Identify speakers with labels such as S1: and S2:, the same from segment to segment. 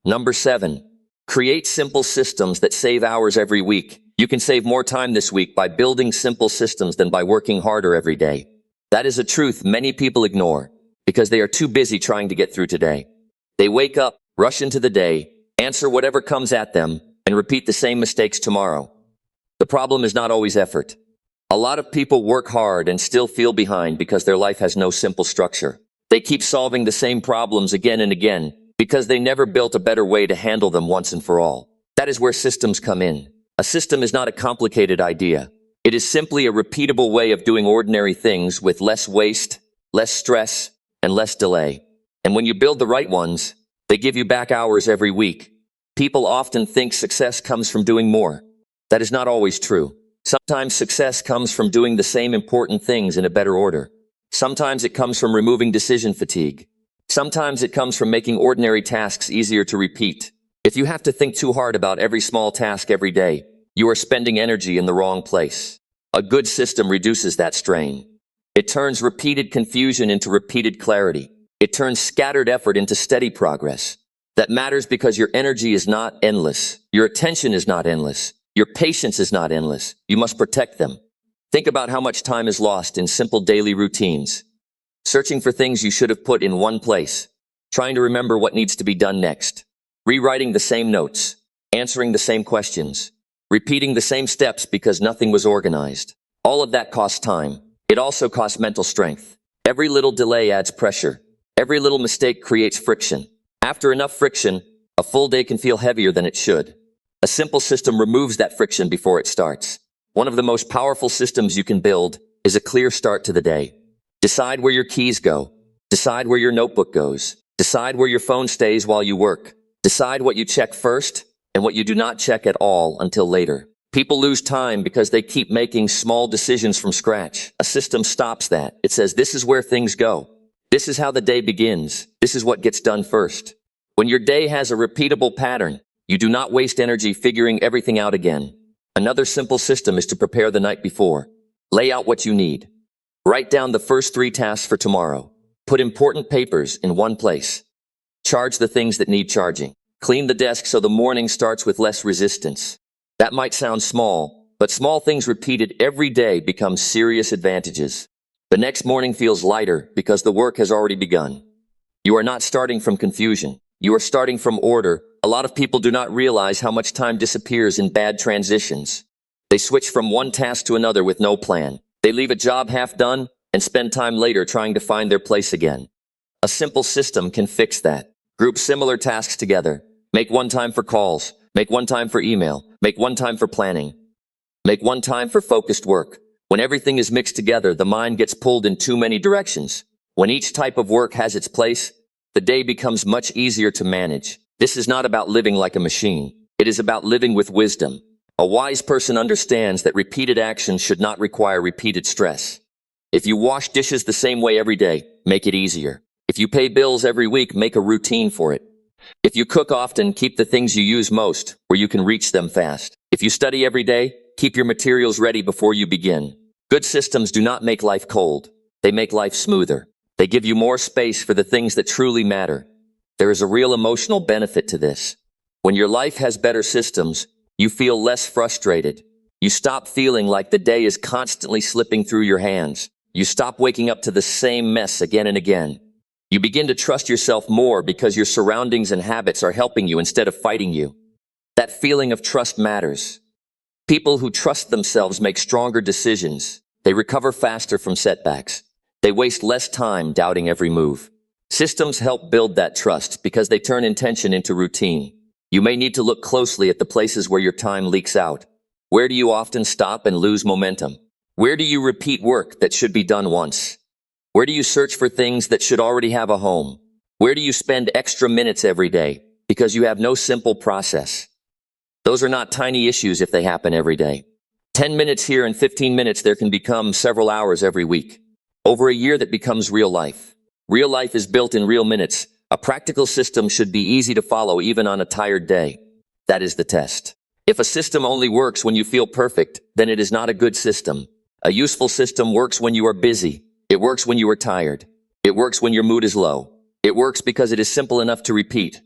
S1: Number 7. Create simple systems that save hours every week. You can save more time this week by building simple systems than by working harder every day. That is a truth many people ignore because they are too busy trying to get through today. They wake up, rush into the day, answer whatever comes at them, and repeat the same mistakes tomorrow. The problem is not always effort. A lot of people work hard and still feel behind because their life has no simple structure. They keep solving the same problems again and again because they never built a better way to handle them once and for all. That is where systems come in. A system is not a complicated idea. It is simply a repeatable way of doing ordinary things with less waste, less stress, and less delay. And when you build the right ones, they give you back hours every week. People often think success comes from doing more. That is not always true. Sometimes success comes from doing the same important things in a better order. Sometimes it comes from removing decision fatigue. Sometimes it comes from making ordinary tasks easier to repeat. If you have to think too hard about every small task every day, you are spending energy in the wrong place. A good system reduces that strain. It turns repeated confusion into repeated clarity. It turns scattered effort into steady progress. That matters because your energy is not endless. Your attention is not endless. Your patience is not endless. You must protect them. Think about how much time is lost in simple daily routines. Searching for things you should have put in one place. Trying to remember what needs to be done next. Rewriting the same notes. Answering the same questions. Repeating the same steps because nothing was organized. All of that costs time. It also costs mental strength. Every little delay adds pressure. Every little mistake creates friction. After enough friction, a full day can feel heavier than it should. A simple system removes that friction before it starts. One of the most powerful systems you can build is a clear start to the day. Decide where your keys go. Decide where your notebook goes. Decide where your phone stays while you work. Decide what you check first and what you do not check at all until later. People lose time because they keep making small decisions from scratch. A system stops that. It says, this is where things go. This is how the day begins. This is what gets done first. When your day has a repeatable pattern, you do not waste energy figuring everything out again. Another simple system is to prepare the night before. Lay out what you need. Write down the first 3 tasks for tomorrow. Put important papers in one place. Charge the things that need charging. Clean the desk so the morning starts with less resistance. That might sound small, but small things repeated every day become serious advantages. The next morning feels lighter because the work has already begun. You are not starting from confusion. You are starting from order. A lot of people do not realize how much time disappears in bad transitions. They switch from one task to another with no plan. They leave a job half done and spend time later trying to find their place again. A simple system can fix that. Group similar tasks together. Make one time for calls. Make one time for email. Make one time for planning. Make one time for focused work. When everything is mixed together, the mind gets pulled in too many directions. When each type of work has its place, the day becomes much easier to manage. This is not about living like a machine. It is about living with wisdom. A wise person understands that repeated action should not require repeated stress. If you wash dishes the same way every day, make it easier. If you pay bills every week, make a routine for it. If you cook often, keep the things you use most, where you can reach them fast. If you study every day, keep your materials ready before you begin. Good systems do not make life cold. They make life smoother. They give you more space for the things that truly matter. There is a real emotional benefit to this. When your life has better systems, you feel less frustrated. You stop feeling like the day is constantly slipping through your hands. You stop waking up to the same mess again and again. You begin to trust yourself more because your surroundings and habits are helping you instead of fighting you. That feeling of trust matters. People who trust themselves make stronger decisions. They recover faster from setbacks. They waste less time doubting every move. Systems help build that trust because they turn intention into routine. You may need to look closely at the places where your time leaks out. Where do you often stop and lose momentum? Where do you repeat work that should be done once? Where do you search for things that should already have a home? Where do you spend extra minutes every day because you have no simple process? Those are not tiny issues if they happen every day. 10 minutes here and 15 minutes there can become several hours every week. Over a year that becomes real life. Real life is built in real minutes. A practical system should be easy to follow even on a tired day. That is the test. If a system only works when you feel perfect, then it is not a good system. A useful system works when you are busy. It works when you are tired. It works when your mood is low. It works because it is simple enough to repeat.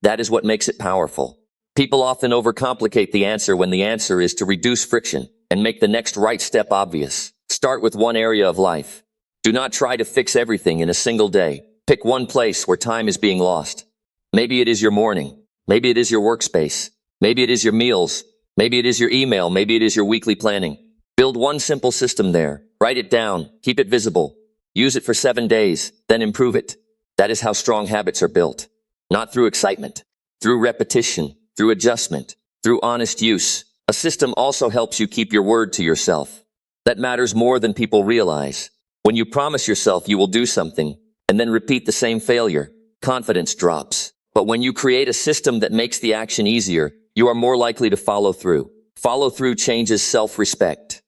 S1: That is what makes it powerful. People often overcomplicate the answer when the answer is to reduce friction and make the next right step obvious. Start with one area of life. Do not try to fix everything in a single day. Pick one place where time is being lost. Maybe it is your morning. Maybe it is your workspace. Maybe it is your meals. Maybe it is your email. Maybe it is your weekly planning. Build one simple system there. Write it down. Keep it visible. Use it for 7 days. Then improve it. That is how strong habits are built. Not through excitement, through repetition, through adjustment, through honest use. A system also helps you keep your word to yourself. That matters more than people realize. When you promise yourself you will do something and then repeat the same failure, confidence drops. But when you create a system that makes the action easier, you are more likely to follow through. Follow through changes self-respect.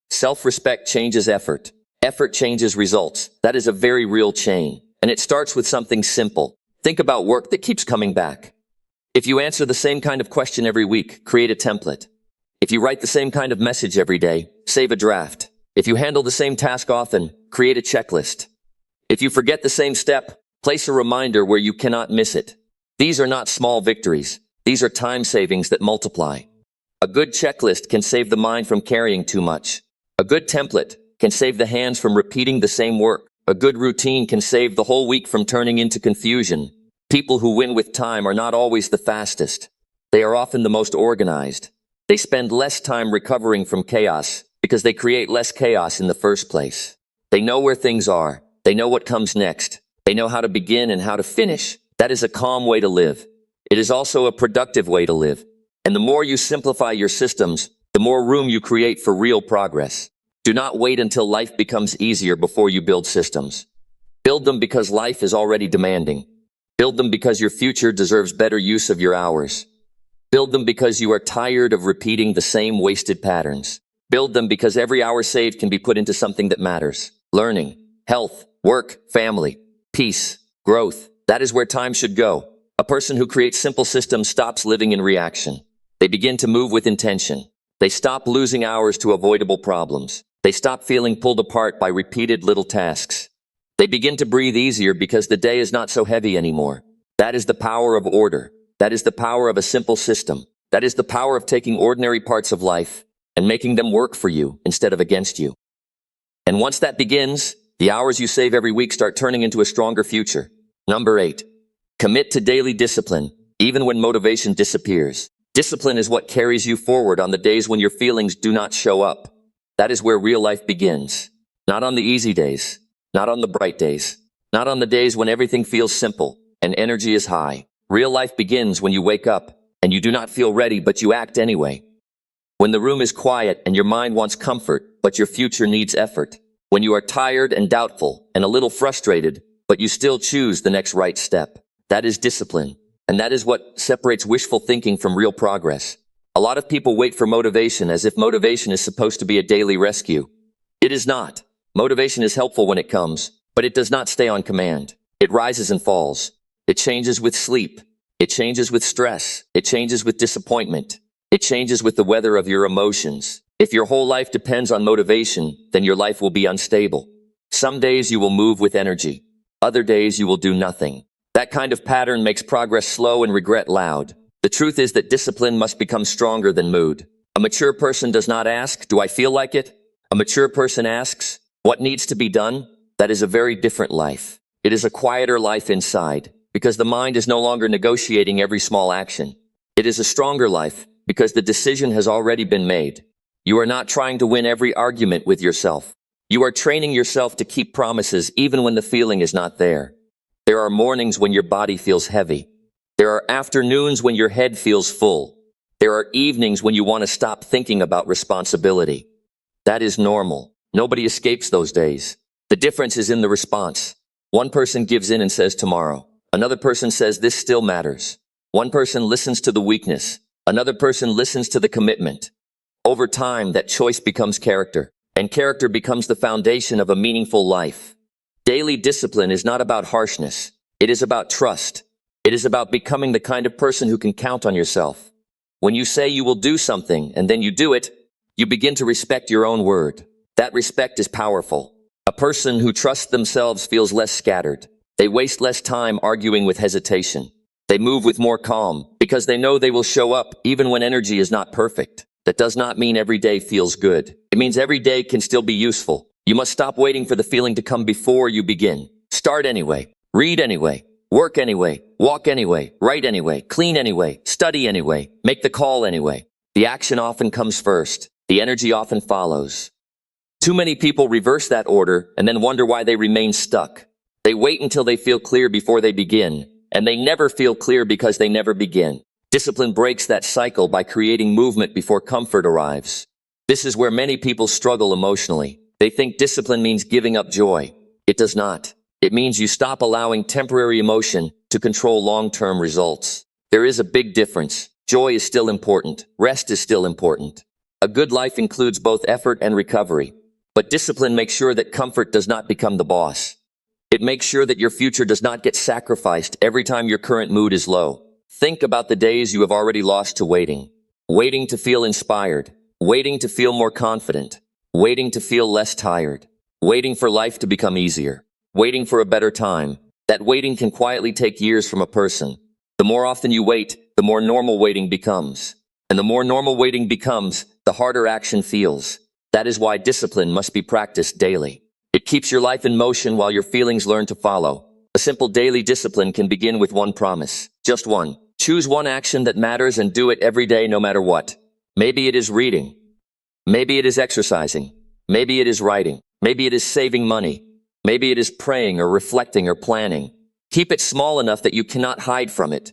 S1: Self-respect changes effort. Effort changes results. That is a very real chain. And it starts with something simple. Think about work that keeps coming back. If you answer the same kind of question every week, create a template. If you write the same kind of message every day, save a draft. If you handle the same task often, create a checklist. If you forget the same step, place a reminder where you cannot miss it. These are not small victories. These are time savings that multiply. A good checklist can save the mind from carrying too much. A good template can save the hands from repeating the same work. A good routine can save the whole week from turning into confusion. People who win with time are not always the fastest. They are often the most organized. They spend less time recovering from chaos because they create less chaos in the first place. They know where things are. They know what comes next. They know how to begin and how to finish. That is a calm way to live. It is also a productive way to live. And the more you simplify your systems, the more room you create for real progress. Do not wait until life becomes easier before you build systems. Build them because life is already demanding. Build them because your future deserves better use of your hours. Build them because you are tired of repeating the same wasted patterns. Build them because every hour saved can be put into something that matters. Learning, health, work, family, peace, growth. That is where time should go. A person who creates simple systems stops living in reaction. They begin to move with intention. They stop losing hours to avoidable problems. They stop feeling pulled apart by repeated little tasks. They begin to breathe easier because the day is not so heavy anymore. That is the power of order. That is the power of a simple system. That is the power of taking ordinary parts of life and making them work for you instead of against you. And once that begins, the hours you save every week start turning into a stronger future. Number 8. Commit to daily discipline, even when motivation disappears. Discipline is what carries you forward on the days when your feelings do not show up. That is where real life begins. Not on the easy days, not on the bright days, not on the days when everything feels simple and energy is high. Real life begins when you wake up and you do not feel ready, but you act anyway. When the room is quiet and your mind wants comfort, but your future needs effort. When you are tired and doubtful and a little frustrated, but you still choose the next right step. That is discipline. And that is what separates wishful thinking from real progress. A lot of people wait for motivation as if motivation is supposed to be a daily rescue. It is not. Motivation is helpful when it comes, but it does not stay on command. It rises and falls. It changes with sleep. It changes with stress. It changes with disappointment. It changes with the weather of your emotions. If your whole life depends on motivation, then your life will be unstable. Some days you will move with energy. Other days you will do nothing. That kind of pattern makes progress slow and regret loud. The truth is that discipline must become stronger than mood. A mature person does not ask, "Do I feel like it?" A mature person asks, "What needs to be done?" That is a very different life. It is a quieter life inside, because the mind is no longer negotiating every small action. It is a stronger life, because the decision has already been made. You are not trying to win every argument with yourself. You are training yourself to keep promises even when the feeling is not there. There are mornings when your body feels heavy. There are afternoons when your head feels full. There are evenings when you want to stop thinking about responsibility. That is normal. Nobody escapes those days. The difference is in the response. One person gives in and says tomorrow. Another person says this still matters. One person listens to the weakness. Another person listens to the commitment. Over time, that choice becomes character, and character becomes the foundation of a meaningful life. Daily discipline is not about harshness. It is about trust. It is about becoming the kind of person who can count on yourself. When you say you will do something and then you do it, you begin to respect your own word. That respect is powerful. A person who trusts themselves feels less scattered. They waste less time arguing with hesitation. They move with more calm because they know they will show up even when energy is not perfect. That does not mean every day feels good. It means every day can still be useful. You must stop waiting for the feeling to come before you begin. Start anyway. Read anyway. Work anyway. Walk anyway. Write anyway. Clean anyway. Study anyway. Make the call anyway. The action often comes first. The energy often follows. Too many people reverse that order and then wonder why they remain stuck. They wait until they feel clear before they begin, and they never feel clear because they never begin. Discipline breaks that cycle by creating movement before comfort arrives. This is where many people struggle emotionally. They think discipline means giving up joy. It does not. It means you stop allowing temporary emotion to control long-term results. There is a big difference. Joy is still important. Rest is still important. A good life includes both effort and recovery. But discipline makes sure that comfort does not become the boss. It makes sure that your future does not get sacrificed every time your current mood is low. Think about the days you have already lost to waiting. Waiting to feel inspired. Waiting to feel more confident. Waiting to feel less tired. Waiting for life to become easier. Waiting for a better time. That waiting can quietly take years from a person. The more often you wait, the more normal waiting becomes. And the more normal waiting becomes, the harder action feels. That is why discipline must be practiced daily. It keeps your life in motion while your feelings learn to follow. A simple daily discipline can begin with one promise. Just one. Choose one action that matters and do it every day no matter what. Maybe it is reading. Maybe it is exercising. Maybe it is writing. Maybe it is saving money. Maybe it is praying or reflecting or planning. Keep it small enough that you cannot hide from it.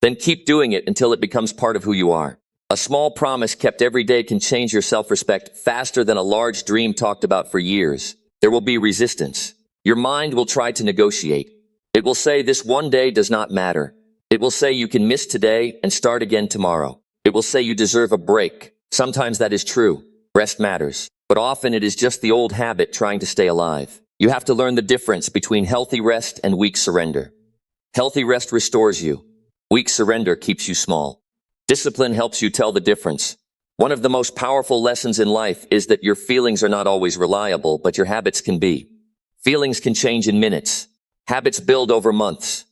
S1: Then keep doing it until it becomes part of who you are. A small promise kept every day can change your self-respect faster than a large dream talked about for years. There will be resistance. Your mind will try to negotiate. It will say this one day does not matter. It will say you can miss today and start again tomorrow. It will say you deserve a break. Sometimes that is true. Rest matters. But often it is just the old habit trying to stay alive. You have to learn the difference between healthy rest and weak surrender. Healthy rest restores you. Weak surrender keeps you small. Discipline helps you tell the difference. One of the most powerful lessons in life is that your feelings are not always reliable, but your habits can be. Feelings can change in minutes. Habits build over months.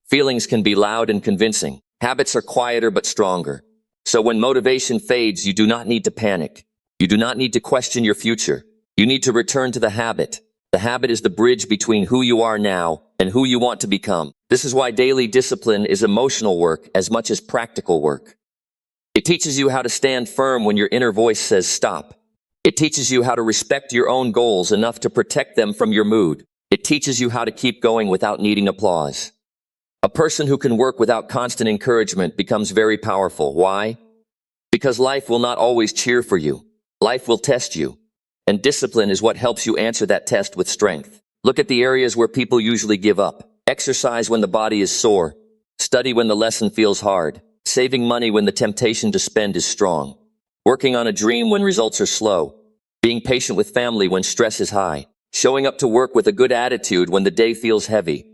S1: Feelings can be loud and convincing. Habits are quieter but stronger. So when motivation fades, you do not need to panic. You do not need to question your future. You need to return to the habit. The habit is the bridge between who you are now and who you want to become. This is why daily discipline is emotional work as much as practical work. It teaches you how to stand firm when your inner voice says stop. It teaches you how to respect your own goals enough to protect them from your mood. It teaches you how to keep going without needing applause. A person who can work without constant encouragement becomes very powerful. Why? Because life will not always cheer for you. Life will test you. And discipline is what helps you answer that test with strength. Look at the areas where people usually give up. Exercise when the body is sore. Study when the lesson feels hard. Saving money when the temptation to spend is strong. Working on a dream when results are slow. Being patient with family when stress is high. Showing up to work with a good attitude when the day feels heavy.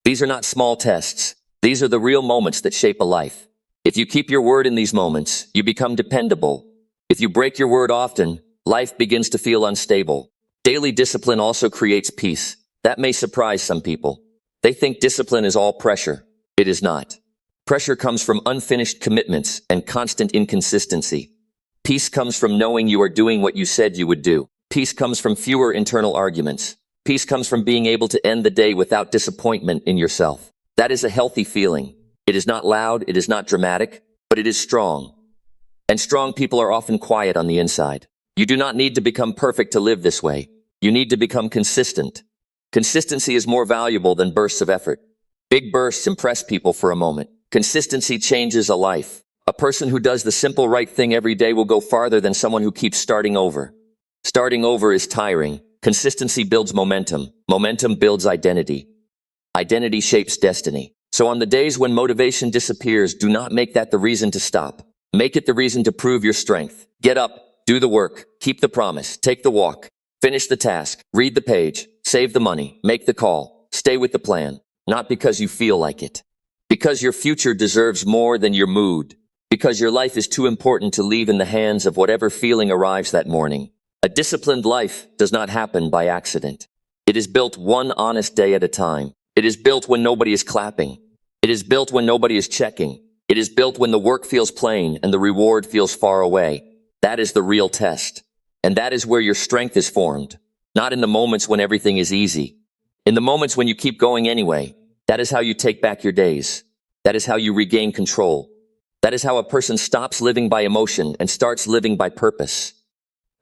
S1: These are not small tests. These are the real moments that shape a life. If you keep your word in these moments, you become dependable. If you break your word often, life begins to feel unstable. Daily discipline also creates peace. That may surprise some people. They think discipline is all pressure. It is not. Pressure comes from unfinished commitments and constant inconsistency. Peace comes from knowing you are doing what you said you would do. Peace comes from fewer internal arguments. Peace comes from being able to end the day without disappointment in yourself. That is a healthy feeling. It is not loud, it is not dramatic, but it is strong. And strong people are often quiet on the inside. You do not need to become perfect to live this way. You need to become consistent. Consistency is more valuable than bursts of effort. Big bursts impress people for a moment. Consistency changes a life. A person who does the simple right thing every day will go farther than someone who keeps starting over. Starting over is tiring. Consistency builds momentum. Momentum builds identity. Identity shapes destiny. So on the days when motivation disappears, do not make that the reason to stop. Make it the reason to prove your strength. Get up, do the work, keep the promise, take the walk, finish the task, read the page, save the money, make the call, stay with the plan. Not because you feel like it. Because your future deserves more than your mood. Because your life is too important to leave in the hands of whatever feeling arrives that morning. A disciplined life does not happen by accident. It is built one honest day at a time. It is built when nobody is clapping. It is built when nobody is checking. It is built when the work feels plain and the reward feels far away. That is the real test. And that is where your strength is formed. Not in the moments when everything is easy. In the moments when you keep going anyway. That is how you take back your days. That is how you regain control. That is how a person stops living by emotion and starts living by purpose.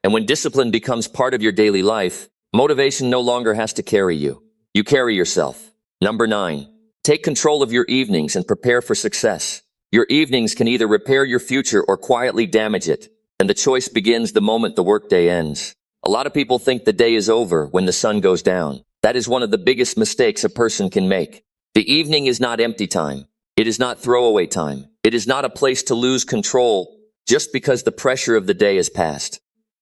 S1: And when discipline becomes part of your daily life, motivation no longer has to carry you. You carry yourself. Number 9. Take control of your evenings and prepare for success. Your evenings can either repair your future or quietly damage it, and the choice begins the moment the workday ends. A lot of people think the day is over when the sun goes down. That is one of the biggest mistakes a person can make. The evening is not empty time. It is not throwaway time. It is not a place to lose control just because the pressure of the day has passed.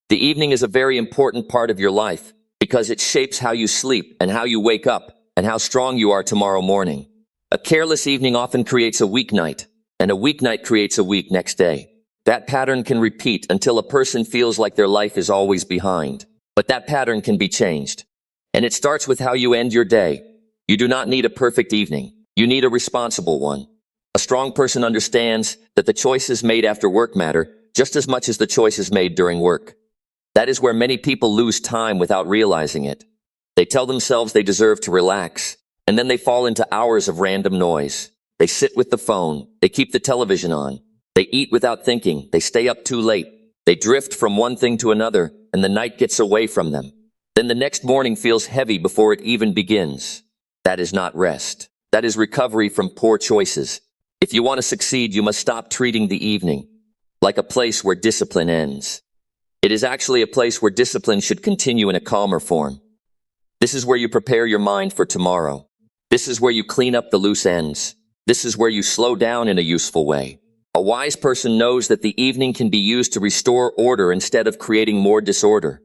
S1: The evening is a very important part of your life because it shapes how you sleep and how you wake up and how strong you are tomorrow morning. A careless evening often creates a weeknight, and a weeknight creates a weak next day. That pattern can repeat until a person feels like their life is always behind. But that pattern can be changed. And it starts with how you end your day. You do not need a perfect evening. You need a responsible one. A strong person understands that the choices made after work matter just as much as the choices made during work. That is where many people lose time without realizing it. They tell themselves they deserve to relax, and then they fall into hours of random noise. They sit with the phone. They keep the television on. They eat without thinking. They stay up too late. They drift from one thing to another, and the night gets away from them. Then the next morning feels heavy before it even begins. That is not rest. That is recovery from poor choices. If you want to succeed, you must stop treating the evening like a place where discipline ends. It is actually a place where discipline should continue in a calmer form. This is where you prepare your mind for tomorrow. This is where you clean up the loose ends. This is where you slow down in a useful way. A wise person knows that the evening can be used to restore order instead of creating more disorder.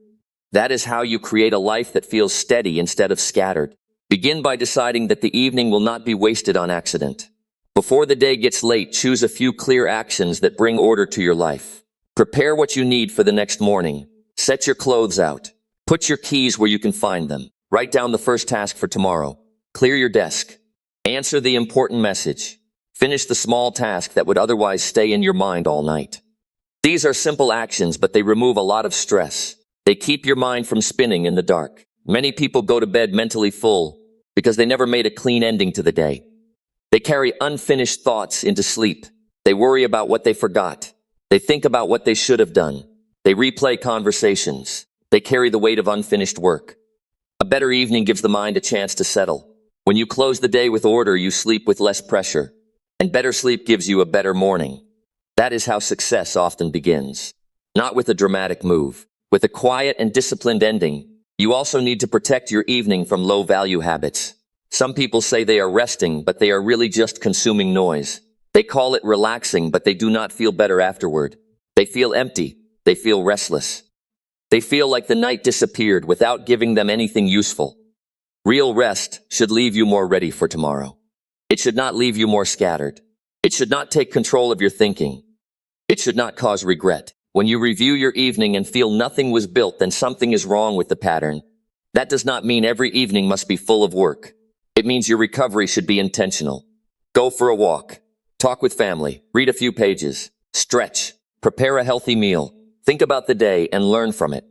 S1: That is how you create a life that feels steady instead of scattered. Begin by deciding that the evening will not be wasted on accident. Before the day gets late, choose a few clear actions that bring order to your life. Prepare what you need for the next morning. Set your clothes out. Put your keys where you can find them. Write down the first task for tomorrow. Clear your desk. Answer the important message. Finish the small task that would otherwise stay in your mind all night. These are simple actions, but they remove a lot of stress. They keep your mind from spinning in the dark. Many people go to bed mentally full because they never made a clean ending to the day. They carry unfinished thoughts into sleep. They worry about what they forgot. They think about what they should have done. They replay conversations. They carry the weight of unfinished work. A better evening gives the mind a chance to settle. When you close the day with order, you sleep with less pressure. And better sleep gives you a better morning. That is how success often begins. Not with a dramatic move. With a quiet and disciplined ending. You also need to protect your evening from low-value habits. Some people say they are resting, but they are really just consuming noise. They call it relaxing, but they do not feel better afterward. They feel empty. They feel restless. They feel like the night disappeared without giving them anything useful. Real rest should leave you more ready for tomorrow. It should not leave you more scattered. It should not take control of your thinking. It should not cause regret. When you review your evening and feel nothing was built, then something is wrong with the pattern. That does not mean every evening must be full of work. It means your recovery should be intentional. Go for a walk. Talk with family. Read a few pages. Stretch. Prepare a healthy meal. Think about the day and learn from it.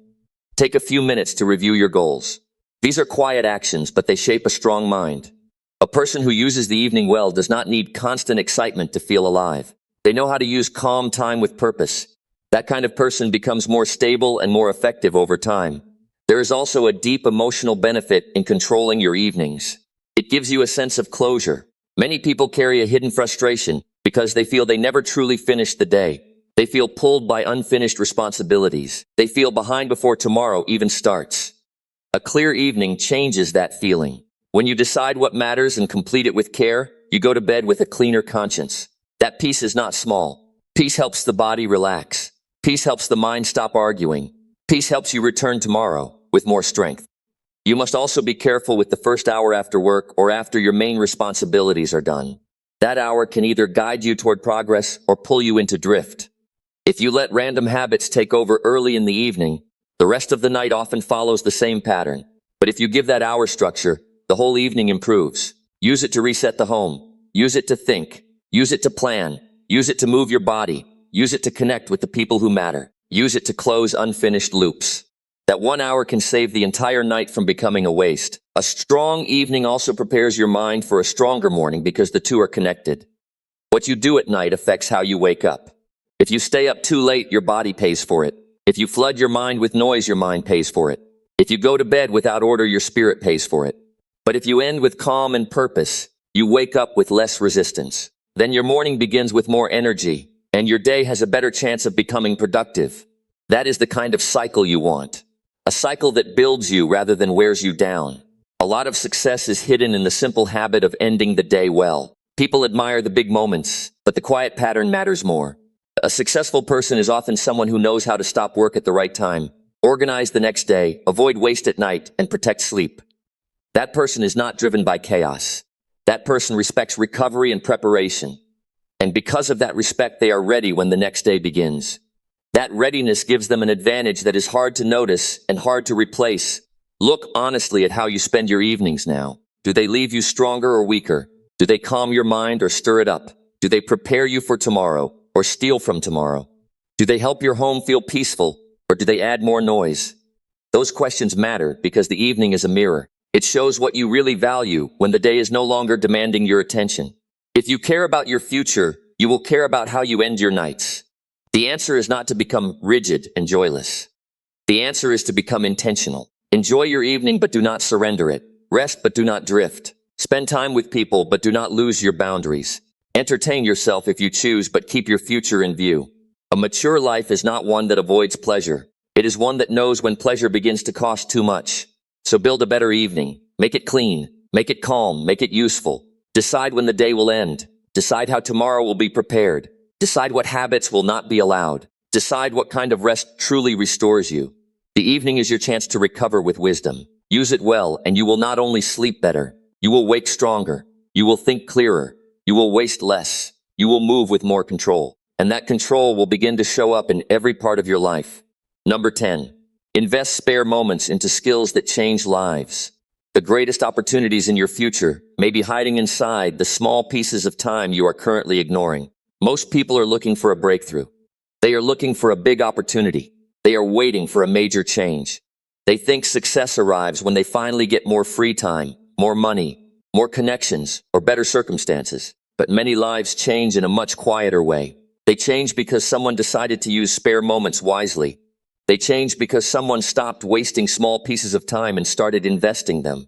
S1: Take a few minutes to review your goals. These are quiet actions, but they shape a strong mind. A person who uses the evening well does not need constant excitement to feel alive. They know how to use calm time with purpose. That kind of person becomes more stable and more effective over time. There is also a deep emotional benefit in controlling your evenings. It gives you a sense of closure. Many people carry a hidden frustration because they feel they never truly finished the day. They feel pulled by unfinished responsibilities. They feel behind before tomorrow even starts. A clear evening changes that feeling. When you decide what matters and complete it with care, you go to bed with a cleaner conscience. That peace is not small. Peace helps the body relax. Peace helps the mind stop arguing. Peace helps you return tomorrow with more strength. You must also be careful with the first hour after work or after your main responsibilities are done. That hour can either guide you toward progress or pull you into drift. If you let random habits take over early in the evening, the rest of the night often follows the same pattern. But if you give that hour structure, the whole evening improves. Use it to reset the home. Use it to think. Use it to plan. Use it to move your body. Use it to connect with the people who matter. Use it to close unfinished loops. That 1 hour can save the entire night from becoming a waste. A strong evening also prepares your mind for a stronger morning because the two are connected. What you do at night affects how you wake up. If you stay up too late, your body pays for it. If you flood your mind with noise, your mind pays for it. If you go to bed without order, your spirit pays for it. But if you end with calm and purpose, you wake up with less resistance. Then your morning begins with more energy, and your day has a better chance of becoming productive. That is the kind of cycle you want. A cycle that builds you rather than wears you down. A lot of success is hidden in the simple habit of ending the day well. People admire the big moments, but the quiet pattern matters more. A successful person is often someone who knows how to stop work at the right time, organize the next day, avoid waste at night, and protect sleep. That person is not driven by chaos. That person respects recovery and preparation. And because of that respect, they are ready when the next day begins. That readiness gives them an advantage that is hard to notice and hard to replace. Look honestly at how you spend your evenings now. Do they leave you stronger or weaker? Do they calm your mind or stir it up? Do they prepare you for tomorrow or steal from tomorrow? Do they help your home feel peaceful or do they add more noise? Those questions matter because the evening is a mirror. It shows what you really value when the day is no longer demanding your attention. If you care about your future, you will care about how you end your nights. The answer is not to become rigid and joyless. The answer is to become intentional. Enjoy your evening, but do not surrender it. Rest, but do not drift. Spend time with people, but do not lose your boundaries. Entertain yourself if you choose, but keep your future in view. A mature life is not one that avoids pleasure. It is one that knows when pleasure begins to cost too much. So build a better evening. Make it clean. Make it calm. Make it useful. Decide when the day will end. Decide how tomorrow will be prepared. Decide what habits will not be allowed. Decide what kind of rest truly restores you. The evening is your chance to recover with wisdom. Use it well, and you will not only sleep better, you will wake stronger. You will think clearer. You will waste less. You will move with more control. And that control will begin to show up in every part of your life. Number 10. Invest spare moments into skills that change lives. The greatest opportunities in your future may be hiding inside the small pieces of time you are currently ignoring. Most people are looking for a breakthrough. They are looking for a big opportunity. They are waiting for a major change. They think success arrives when they finally get more free time, more money, more connections, or better circumstances. But many lives change in a much quieter way. They change because someone decided to use spare moments wisely. They change because someone stopped wasting small pieces of time and started investing them.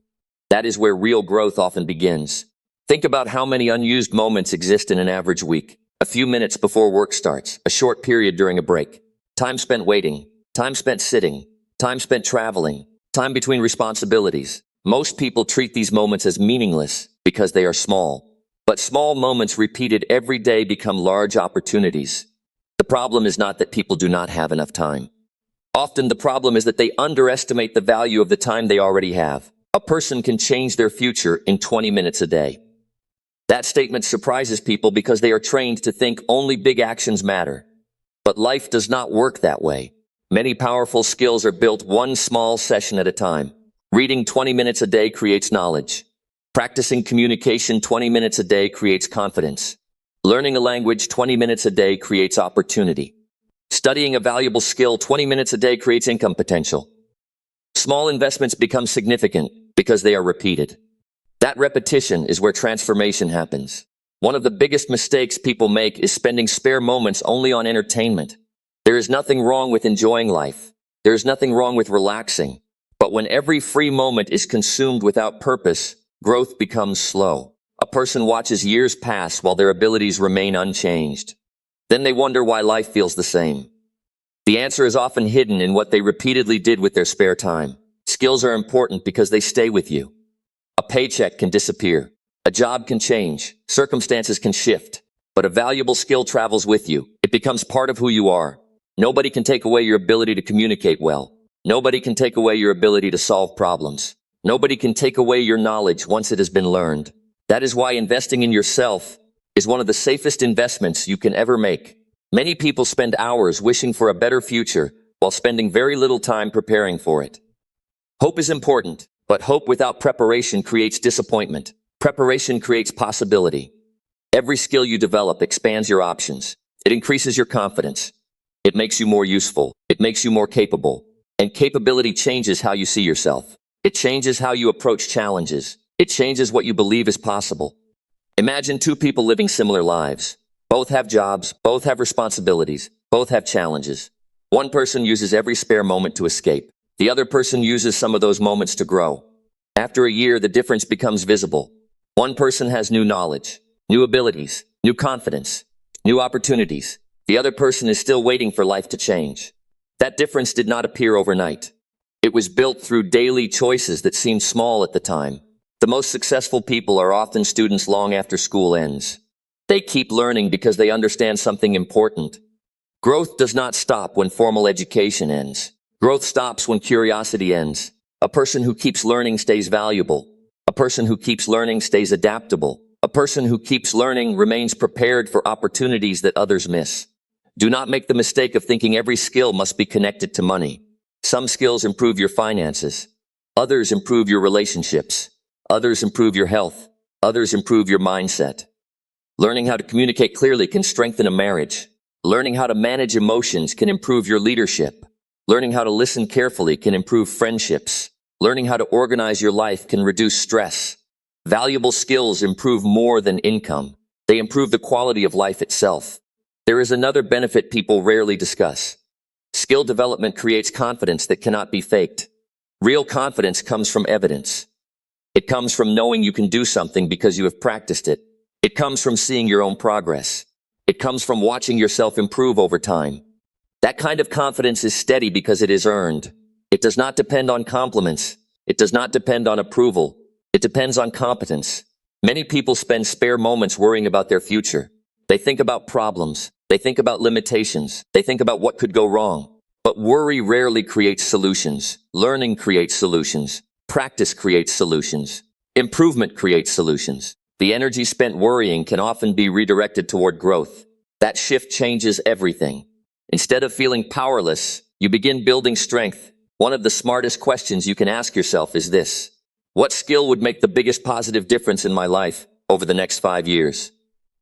S1: That is where real growth often begins. Think about how many unused moments exist in an average week. A few minutes before work starts, a short period during a break. Time spent waiting, time spent sitting, time spent traveling, time between responsibilities. Most people treat these moments as meaningless because they are small. But small moments repeated every day become large opportunities. The problem is not that people do not have enough time. Often the problem is that they underestimate the value of the time they already have. A person can change their future in 20 minutes a day. That statement surprises people because they are trained to think only big actions matter. But life does not work that way. Many powerful skills are built one small session at a time. Reading 20 minutes a day creates knowledge. Practicing communication 20 minutes a day creates confidence. Learning a language 20 minutes a day creates opportunity. Studying a valuable skill 20 minutes a day creates income potential. Small investments become significant because they are repeated. That repetition is where transformation happens. One of the biggest mistakes people make is spending spare moments only on entertainment. There is nothing wrong with enjoying life. There is nothing wrong with relaxing. But when every free moment is consumed without purpose, growth becomes slow. A person watches years pass while their abilities remain unchanged. Then they wonder why life feels the same. The answer is often hidden in what they repeatedly did with their spare time. Skills are important because they stay with you. A paycheck can disappear. A job can change. Circumstances can shift. But a valuable skill travels with you. It becomes part of who you are. Nobody can take away your ability to communicate well. Nobody can take away your ability to solve problems. Nobody can take away your knowledge once it has been learned. That is why investing in yourself is one of the safest investments you can ever make. Many people spend hours wishing for a better future while spending very little time preparing for it. Hope is important, but hope without preparation creates disappointment. Preparation creates possibility. Every skill you develop expands your options. It increases your confidence. It makes you more useful. It makes you more capable. And capability changes how you see yourself. It changes how you approach challenges. It changes what you believe is possible. Imagine two people living similar lives. Both have jobs, both have responsibilities, both have challenges. One person uses every spare moment to escape. The other person uses some of those moments to grow. After a year, the difference becomes visible. One person has new knowledge, new abilities, new confidence, new opportunities. The other person is still waiting for life to change. That difference did not appear overnight. It was built through daily choices that seemed small at the time. The most successful people are often students long after school ends. They keep learning because they understand something important. Growth does not stop when formal education ends. Growth stops when curiosity ends. A person who keeps learning stays valuable. A person who keeps learning stays adaptable. A person who keeps learning remains prepared for opportunities that others miss. Do not make the mistake of thinking every skill must be connected to money. Some skills improve your finances. Others improve your relationships. Others improve your health. Others improve your mindset. Learning how to communicate clearly can strengthen a marriage. Learning how to manage emotions can improve your leadership. Learning how to listen carefully can improve friendships. Learning how to organize your life can reduce stress. Valuable skills improve more than income. They improve the quality of life itself. There is another benefit people rarely discuss. Skill development creates confidence that cannot be faked. Real confidence comes from evidence. It comes from knowing you can do something because you have practiced it. It comes from seeing your own progress. It comes from watching yourself improve over time. That kind of confidence is steady because it is earned. It does not depend on compliments. It does not depend on approval. It depends on competence. Many people spend spare moments worrying about their future. They think about problems. They think about limitations. They think about what could go wrong. But worry rarely creates solutions. Learning creates solutions. Practice creates solutions. Improvement creates solutions. The energy spent worrying can often be redirected toward growth. That shift changes everything. Instead of feeling powerless, you begin building strength. One of the smartest questions you can ask yourself is this: what skill would make the biggest positive difference in my life over the next 5 years?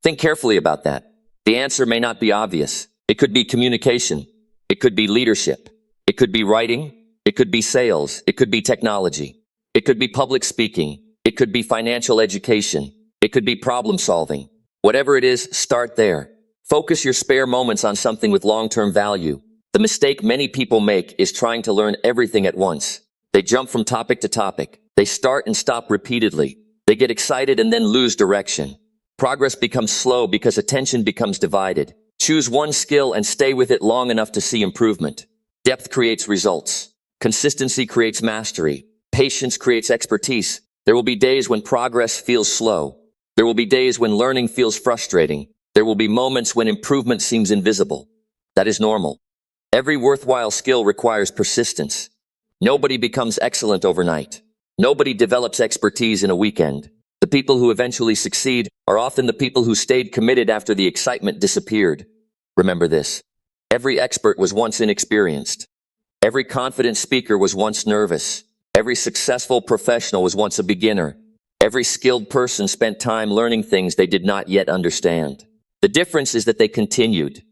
S1: Think carefully about that. The answer may not be obvious. It could be communication. It could be leadership. It could be writing. It could be sales. It could be technology. It could be public speaking. It could be financial education. It could be problem solving. Whatever it is, start there. Focus your spare moments on something with long-term value. The mistake many people make is trying to learn everything at once. They jump from topic to topic. They start and stop repeatedly. They get excited and then lose direction. Progress becomes slow because attention becomes divided. Choose one skill and stay with it long enough to see improvement. Depth creates results. Consistency creates mastery. Patience creates expertise. There will be days when progress feels slow. There will be days when learning feels frustrating. There will be moments when improvement seems invisible. That is normal. Every worthwhile skill requires persistence. Nobody becomes excellent overnight. Nobody develops expertise in a weekend. The people who eventually succeed are often the people who stayed committed after the excitement disappeared. Remember this: every expert was once inexperienced. Every confident speaker was once nervous. Every successful professional was once a beginner. Every skilled person spent time learning things they did not yet understand. The difference is that they continued.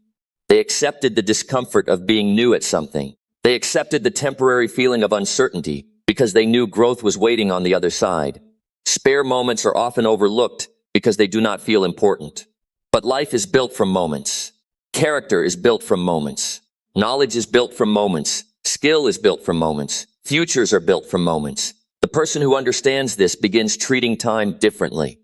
S1: They accepted the discomfort of being new at something. They accepted the temporary feeling of uncertainty because they knew growth was waiting on the other side. Spare moments are often overlooked because they do not feel important. But life is built from moments. Character is built from moments. Knowledge is built from moments. Skill is built from moments. Futures are built from moments. The person who understands this begins treating time differently.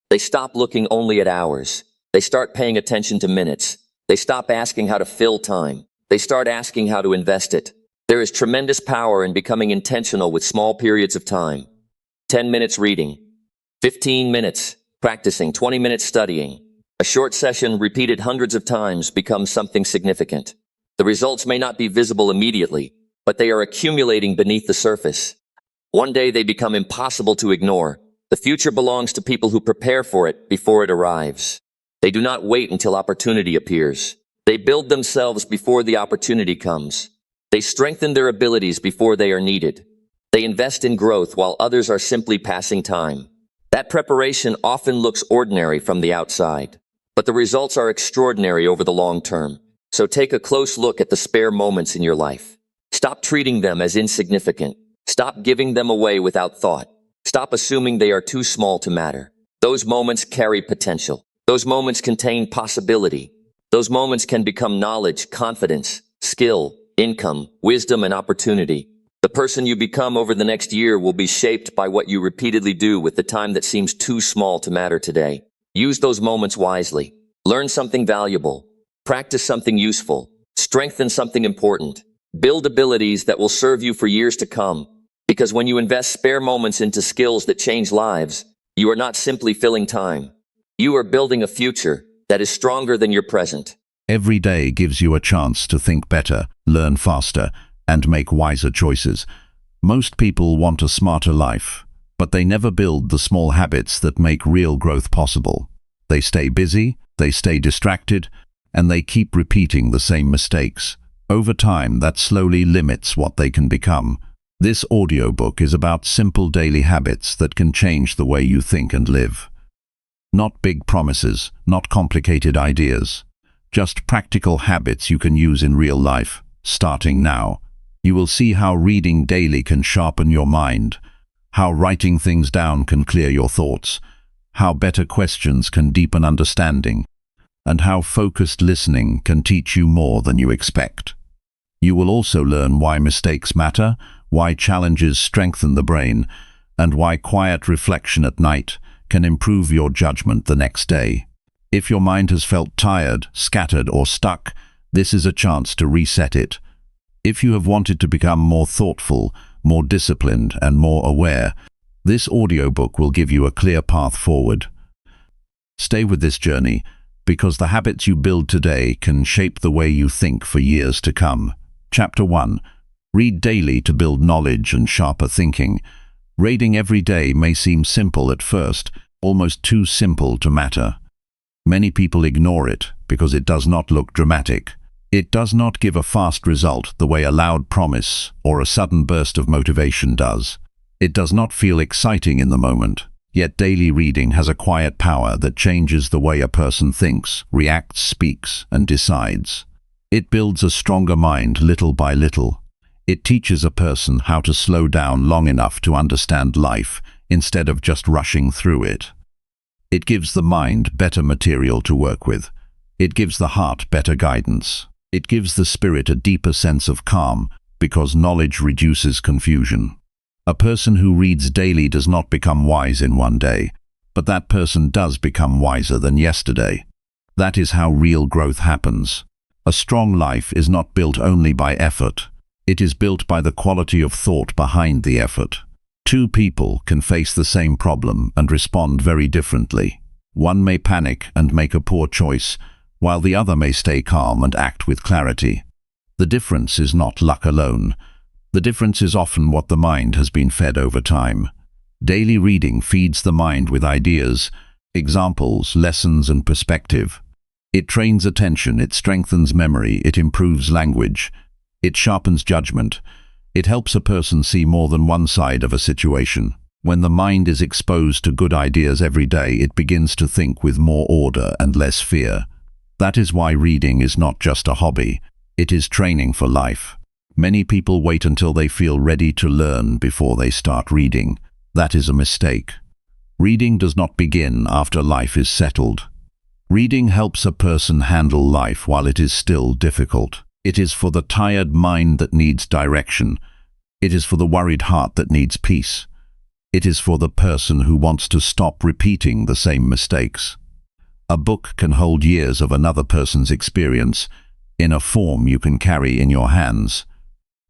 S1: They stop looking only at hours. They start paying attention to minutes. They stop asking how to fill time. They start asking how to invest it. There is tremendous power in becoming intentional with small periods of time. 10 minutes reading. 15 minutes practicing. 20 minutes studying. A short session repeated hundreds of times becomes something significant. The results may not be visible immediately, but they are accumulating beneath the surface. One day they become impossible to ignore. The future belongs to people who prepare for it before it arrives. They do not wait until opportunity appears. They build themselves before the opportunity comes. They strengthen their abilities before they are needed. They invest in growth while others are simply passing time. That preparation often looks ordinary from the outside, but the results are extraordinary over the long term. So take a close look at the spare moments in your life. Stop treating them as insignificant. Stop giving them away without thought. Stop assuming they are too small to matter. Those moments carry potential. Those moments contain possibility. Those moments can become knowledge, confidence, skill, income, wisdom, and opportunity. The person you become over the next year will be shaped by what you repeatedly do with the time that seems too small to matter today. Use those moments wisely. Learn something valuable. Practice something useful. Strengthen something important. Build abilities that will serve you for years to come. Because when you invest spare moments into skills that change lives, you are not simply filling time. You are building a future that is stronger than your present.
S2: Every day gives you a chance to think better, learn faster, and make wiser choices. Most people want a smarter life, but they never build the small habits that make real growth possible. They stay busy, they stay distracted, and they keep repeating the same mistakes. Over time, that slowly limits what they can become. This audiobook is about simple daily habits that can change the way you think and live. Not big promises, not complicated ideas, just practical habits you can use in real life, starting now. You will see how reading daily can sharpen your mind, how writing things down can clear your thoughts, how better questions can deepen understanding, and how focused listening can teach you more than you expect. You will also learn why mistakes matter, why challenges strengthen the brain, and why quiet reflection at night can improve your judgment the next day. If your mind has felt tired, scattered, or stuck, this is a chance to reset it. If you have wanted to become more thoughtful, more disciplined, and more aware, this audiobook will give you a clear path forward. Stay with this journey, because the habits you build today can shape the way you think for years to come. Chapter 1. Read daily to build knowledge and sharper thinking. Reading every day may seem simple at first, almost too simple to matter. Many people ignore it because it does not look dramatic. It does not give a fast result the way a loud promise or a sudden burst of motivation does. It does not feel exciting in the moment, yet daily reading has a quiet power that changes the way a person thinks, reacts, speaks, and decides. It builds a stronger mind little by little. It teaches a person how to slow down long enough to understand life instead of just rushing through it. It gives the mind better material to work with. It gives the heart better guidance. It gives the spirit a deeper sense of calm because knowledge reduces confusion. A person who reads daily does not become wise in one day, but that person does become wiser than yesterday. That is how real growth happens. A strong life is not built only by effort. It is built by the quality of thought behind the effort. Two people can face the same problem and respond very differently. One may panic and make a poor choice, while the other may stay calm and act with clarity. The difference is not luck alone. The difference is often what the mind has been fed over time. Daily reading feeds the mind with ideas, examples, lessons, and perspective. It trains attention, it strengthens memory, it improves language, it sharpens judgment. It helps a person see more than one side of a situation. When the mind is exposed to good ideas every day, it begins to think with more order and less fear. That is why reading is not just a hobby, it is training for life. Many people wait until they feel ready to learn before they start reading. That is a mistake. Reading does not begin after life is settled. Reading helps a person handle life while it is still difficult. It is for the tired mind that needs direction. It is for the worried heart that needs peace. It is for the person who wants to stop repeating the same mistakes. A book can hold years of another person's experience in a form you can carry in your hands.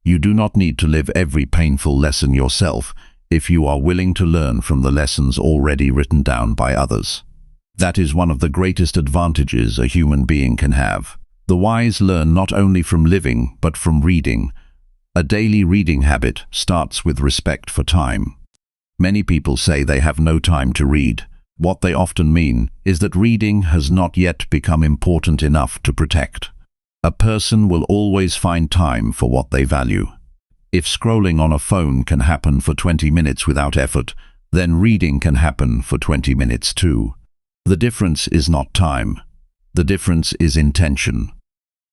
S2: You do not need to live every painful lesson yourself if you are willing to learn from the lessons already written down by others. That is one of the greatest advantages a human being can have. The wise learn not only from living, but from reading. A daily reading habit starts with respect for time. Many people say they have no time to read. What they often mean is that reading has not yet become important enough to protect. A person will always find time for what they value. If scrolling on a phone can happen for 20 minutes without effort, then reading can happen for 20 minutes too. The difference is not time. The difference is intention.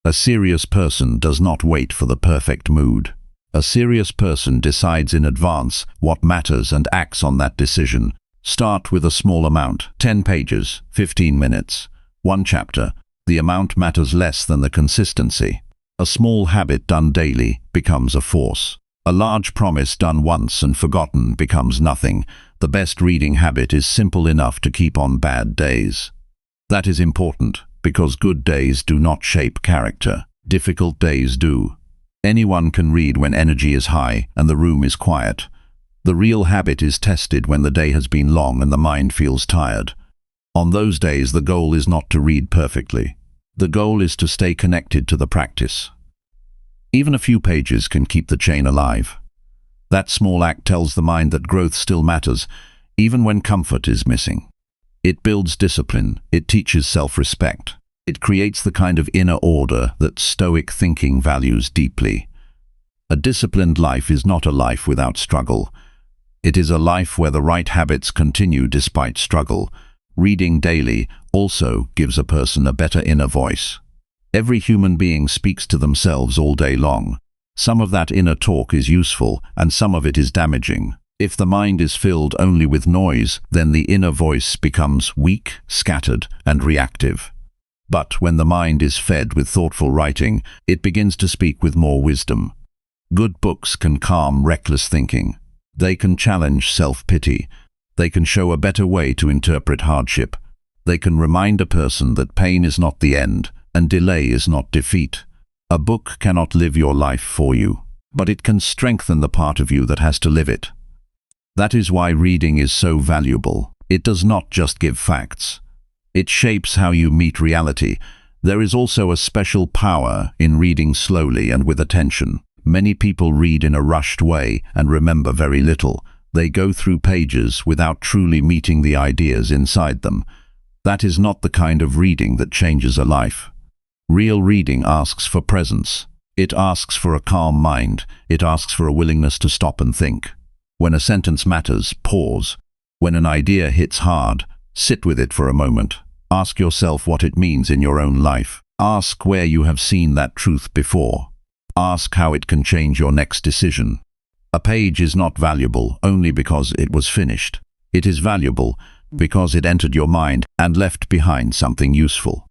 S2: A serious person does not wait for the perfect mood. A serious person decides in advance what matters and acts on that decision. Start with a small amount, 10 pages, 15 minutes, 1 chapter. The amount matters less than the consistency. A small habit done daily becomes a force. A large promise done once and forgotten becomes nothing. The best reading habit is simple enough to keep on bad days. That is important, because good days do not shape character. Difficult days do. Anyone can read when energy is high and the room is quiet. The real habit is tested when the day has been long and the mind feels tired. On those days, the goal is not to read perfectly. The goal is to stay connected to the practice. Even a few pages can keep the chain alive. That small act tells the mind that growth still matters, even when comfort is missing. It builds discipline. It teaches self-respect. It creates the kind of inner order that Stoic thinking values deeply. A disciplined life is not a life without struggle. It is a life where the right habits continue despite struggle. Reading daily also gives a person a better inner voice. Every human being speaks to themselves all day long. Some of that inner talk is useful, and some of it is damaging. If the mind is filled only with noise, then the inner voice becomes weak, scattered, and reactive. But when the mind is fed with thoughtful writing, it begins to speak with more wisdom. Good books can calm reckless thinking. They can challenge self-pity. They can show a better way to interpret hardship. They can remind a person that pain is not the end, and delay is not defeat. A book cannot live your life for you, but it can strengthen the part of you that has to live it. That is why reading is so valuable. It does not just give facts. It shapes how you meet reality. There is also a special power in reading slowly and with attention. Many people read in a rushed way and remember very little. They go through pages without truly meeting the ideas inside them. That is not the kind of reading that changes a life. Real reading asks for presence. It asks for a calm mind. It asks for a willingness to stop and think. When a sentence matters, pause. When an idea hits hard, sit with it for a moment. Ask yourself what it means in your own life. Ask where you have seen that truth before. Ask how it can change your next decision. A page is not valuable only because it was finished. It is valuable because it entered your mind and left behind something useful.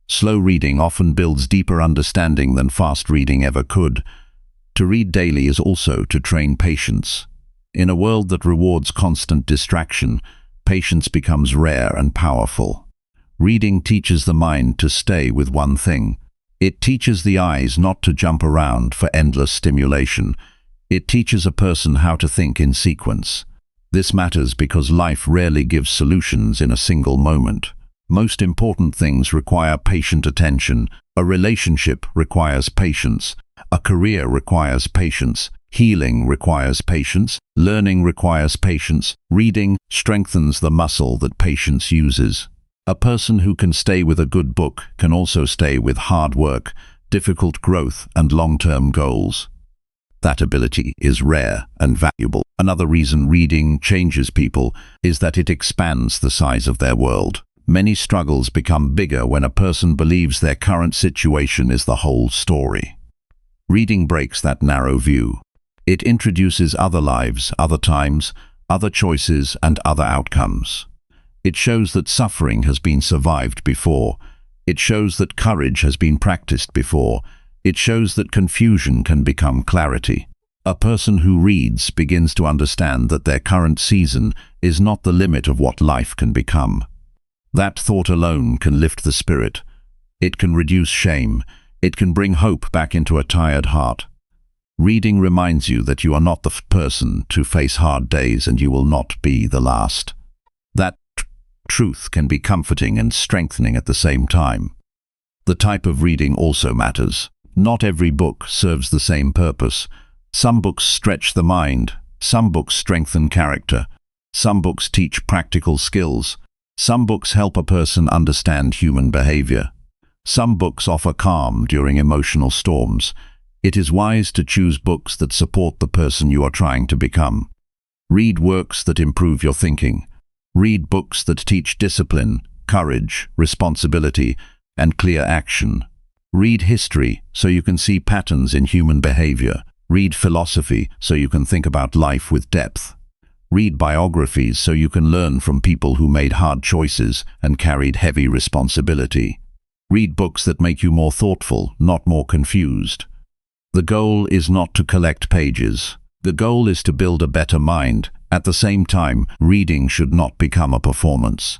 S2: Slow reading often builds deeper understanding than fast reading ever could. To read daily is also to train patience. In a world that rewards constant distraction, patience becomes rare and powerful. Reading teaches the mind to stay with one thing. It teaches the eyes not to jump around for endless stimulation. It teaches a person how to think in sequence. This matters because life rarely gives solutions in a single moment. Most important things require patient attention. A relationship requires patience. A career requires patience. Healing requires patience. Learning requires patience. Reading strengthens the muscle that patience uses. A person who can stay with a good book can also stay with hard work, difficult growth, and long-term goals. That ability is rare and valuable. Another reason reading changes people is that it expands the size of their world. Many struggles become bigger when a person believes their current situation is the whole story. Reading breaks that narrow view. It introduces other lives, other times, other choices, and other outcomes. It shows that suffering has been survived before. It shows that courage has been practiced before. It shows that confusion can become clarity. A person who reads begins to understand that their current season is not the limit of what life can become. That thought alone can lift the spirit. It can reduce shame. It can bring hope back into a tired heart. Reading reminds you that you are not the person to face hard days, and you will not be the last. That truth can be comforting and strengthening at the same time. The type of reading also matters. Not every book serves the same purpose. Some books stretch the mind. Some books strengthen character. Some books teach practical skills. Some books help a person understand human behavior. Some books offer calm during emotional storms. It is wise to choose books that support the person you are trying to become. Read works that improve your thinking. Read books that teach discipline, courage, responsibility, and clear action. Read history so you can see patterns in human behavior. Read philosophy so you can think about life with depth. Read biographies so you can learn from people who made hard choices and carried heavy responsibility. Read books that make you more thoughtful, not more confused. The goal is not to collect pages. The goal is to build a better mind. At the same time, reading should not become a performance.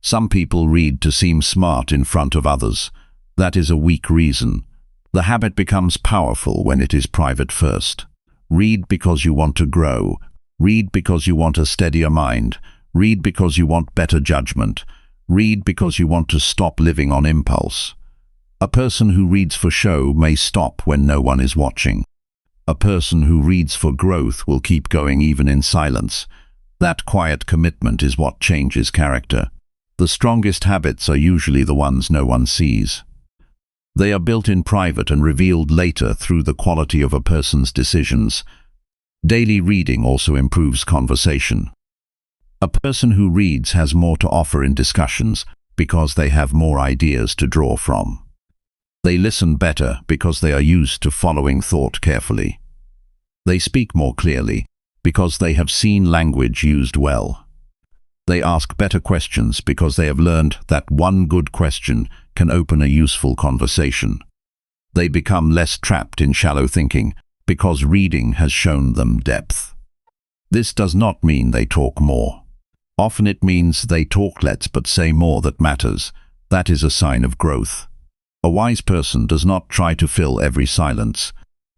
S2: Some people read to seem smart in front of others. That is a weak reason. The habit becomes powerful when it is private first. Read because you want to grow. Read because you want a steadier mind. Read because you want better judgment. Read because you want to stop living on impulse. A person who reads for show may stop when no one is watching. A person who reads for growth will keep going even in silence. That quiet commitment is what changes character. The strongest habits are usually the ones no one sees. They are built in private and revealed later through the quality of a person's decisions. Daily reading also improves conversation. A person who reads has more to offer in discussions because they have more ideas to draw from. They listen better because they are used to following thought carefully. They speak more clearly because they have seen language used well. They ask better questions because they have learned that one good question can open a useful conversation. They become less trapped in shallow thinking because reading has shown them depth. This does not mean they talk more. Often it means they talk less but say more that matters. That is a sign of growth. A wise person does not try to fill every silence.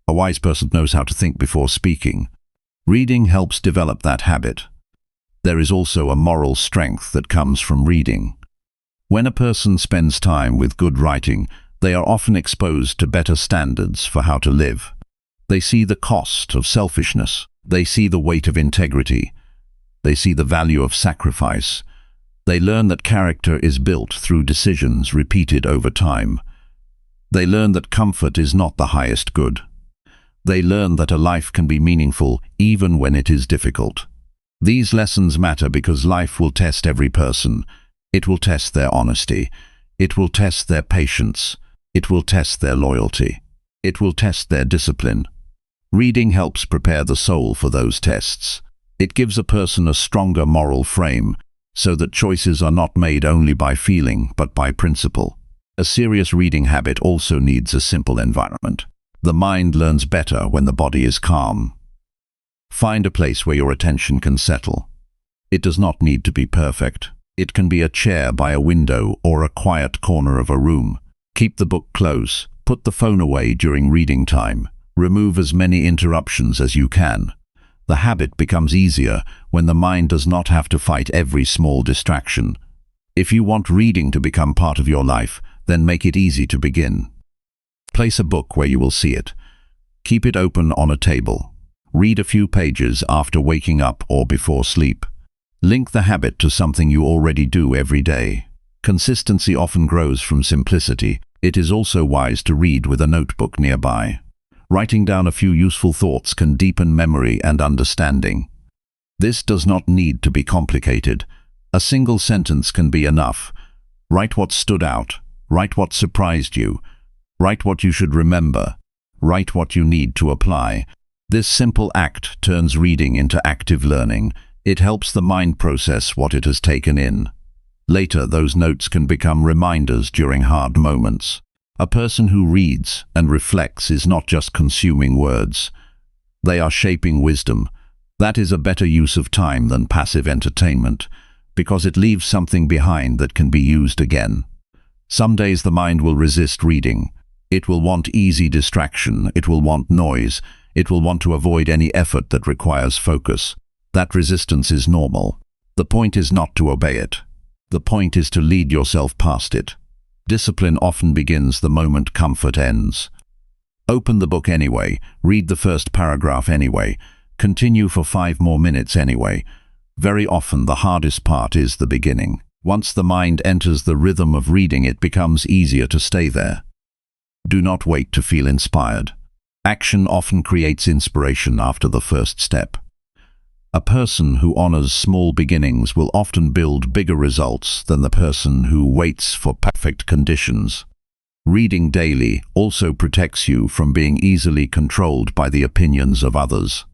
S2: A wise person knows how to think before speaking. Reading helps develop that habit. There is also a moral strength that comes from reading. When a person spends time with good writing, they are often exposed to better standards for how to live. They see the cost of selfishness. They see the weight of integrity. They see the value of sacrifice. They learn that character is built through decisions repeated over time. They learn that comfort is not the highest good. They learn that a life can be meaningful even when it is difficult. These lessons matter because life will test every person. It will test their honesty. It will test their patience. It will test their loyalty. It will test their discipline. Reading helps prepare the soul for those tests. It gives a person a stronger moral frame, so that choices are not made only by feeling, but by principle. A serious reading habit also needs a simple environment. The mind learns better when the body is calm. Find a place where your attention can settle. It does not need to be perfect. It can be a chair by a window or a quiet corner of a room. Keep the book close. Put the phone away during reading time. Remove as many interruptions as you can. The habit becomes easier when the mind does not have to fight every small distraction. If you want reading to become part of your life, then make it easy to begin. Place a book where you will see it. Keep it open on a table. Read a few pages after waking up or before sleep. Link the habit to something you already do every day. Consistency often grows from simplicity. It is also wise to read with a notebook nearby. Writing down a few useful thoughts can deepen memory and understanding. This does not need to be complicated. A single sentence can be enough. Write what stood out. Write what surprised you. Write what you should remember. Write what you need to apply. This simple act turns reading into active learning. It helps the mind process what it has taken in. Later, those notes can become reminders during hard moments. A person who reads and reflects is not just consuming words. They are shaping wisdom. That is a better use of time than passive entertainment, because it leaves something behind that can be used again. Some days the mind will resist reading. It will want easy distraction. It will want noise. It will want to avoid any effort that requires focus. That resistance is normal. The point is not to obey it. The point is to lead yourself past it. Discipline often begins the moment comfort ends. Open the book anyway. Read the first paragraph anyway. Continue for 5 more minutes anyway. Very often the hardest part is the beginning. Once the mind enters the rhythm of reading, it becomes easier to stay there. Do not wait to feel inspired. Action often creates inspiration after the first step. A person who honors small beginnings will often build bigger results than the person who waits for perfect conditions. Reading daily also protects you from being easily controlled by the opinions of others.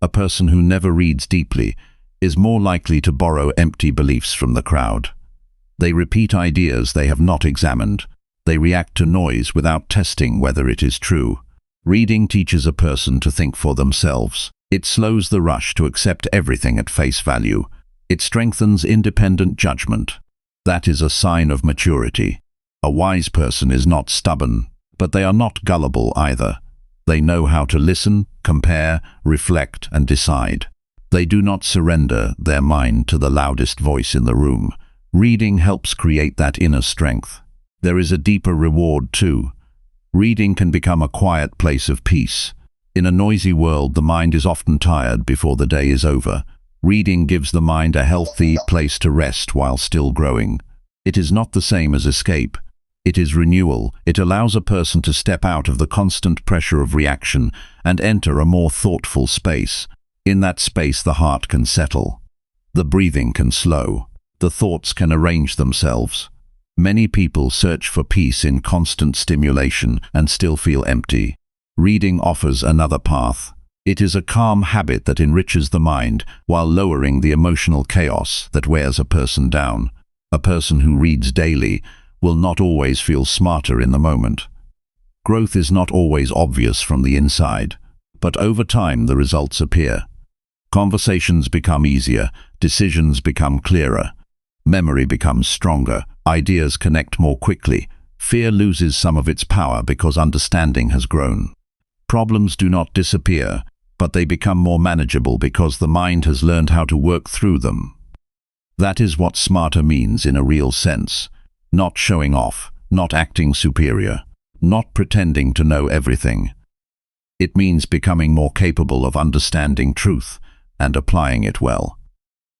S2: A person who never reads deeply is more likely to borrow empty beliefs from the crowd. They repeat ideas they have not examined. They react to noise without testing whether it is true. Reading teaches a person to think for themselves. It slows the rush to accept everything at face value. It strengthens independent judgment. That is a sign of maturity. A wise person is not stubborn, but they are not gullible either. They know how to listen, compare, reflect, and decide. They do not surrender their mind to the loudest voice in the room. Reading helps create that inner strength. There is a deeper reward too. Reading can become a quiet place of peace. In a noisy world, the mind is often tired before the day is over. Reading gives the mind a healthy place to rest while still growing. It is not the same as escape. It is renewal. It allows a person to step out of the constant pressure of reaction and enter a more thoughtful space. In that space, the heart can settle. The breathing can slow. The thoughts can arrange themselves. Many people search for peace in constant stimulation and still feel empty. Reading offers another path. It is a calm habit that enriches the mind while lowering the emotional chaos that wears a person down. A person who reads daily will not always feel smarter in the moment. Growth is not always obvious from the inside, but over time the results appear. Conversations become easier, decisions become clearer, memory becomes stronger, ideas connect more quickly, fear loses some of its power because understanding has grown. Problems do not disappear, but they become more manageable because the mind has learned how to work through them. That is what smarter means in a real sense. Not showing off, not acting superior, not pretending to know everything. It means becoming more capable of understanding truth and applying it well.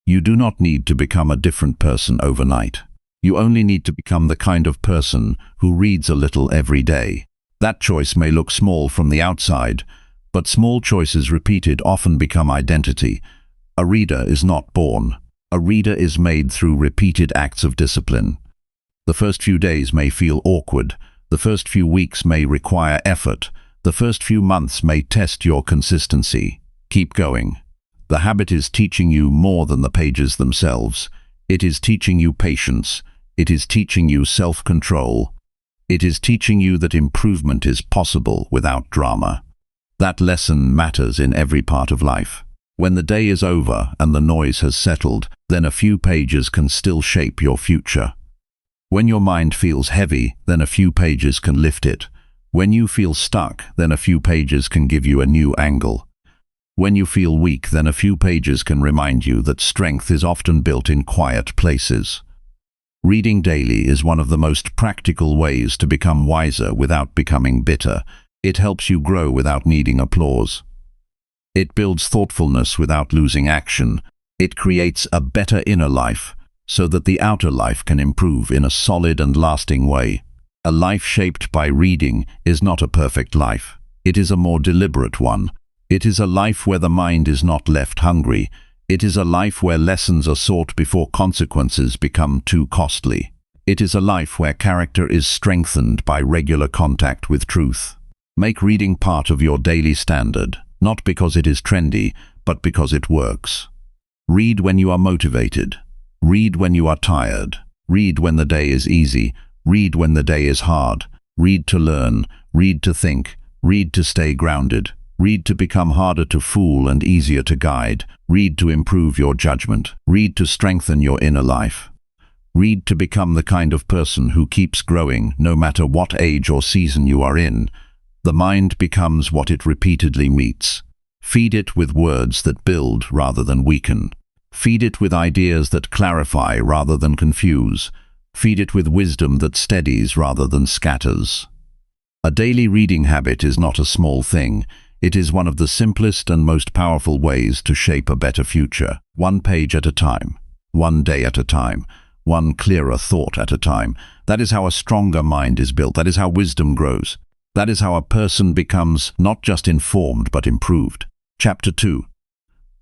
S2: You do not need to become a different person overnight. You only need to become the kind of person who reads a little every day. That choice may look small from the outside, but small choices repeated often become identity. A reader is not born. A reader is made through repeated acts of discipline. The first few days may feel awkward. The first few weeks may require effort. The first few months may test your consistency. Keep going. The habit is teaching you more than the pages themselves. It is teaching you patience. It is teaching you self-control. It is teaching you that improvement is possible without drama. That lesson matters in every part of life. When the day is over and the noise has settled, then a few pages can still shape your future. When your mind feels heavy, then a few pages can lift it. When you feel stuck, then a few pages can give you a new angle. When you feel weak, then a few pages can remind you that strength is often built in quiet places. Reading daily is one of the most practical ways to become wiser without becoming bitter. It helps you grow without needing applause. It builds thoughtfulness without losing action. It creates a better inner life, so that the outer life can improve in a solid and lasting way. A life shaped by reading is not a perfect life. It is a more deliberate one. It is a life where the mind is not left hungry. It is a life where lessons are sought before consequences become too costly. It is a life where character is strengthened by regular contact with truth. Make reading part of your daily standard, not because it is trendy, but because it works. Read when you are motivated. Read when you are tired. Read when the day is easy. Read when the day is hard. Read to learn. Read to think. Read to stay grounded. Read to become harder to fool and easier to guide. Read to improve your judgment. Read to strengthen your inner life. Read to become the kind of person who keeps growing no matter what age or season you are in. The mind becomes what it repeatedly meets. Feed it with words that build rather than weaken. Feed it with ideas that clarify rather than confuse. Feed it with wisdom that steadies rather than scatters. A daily reading habit is not a small thing. It is one of the simplest and most powerful ways to shape a better future. One page at a time. One day at a time. One clearer thought at a time. That is how a stronger mind is built. That is how wisdom grows. That is how a person becomes not just informed but improved. Chapter 2.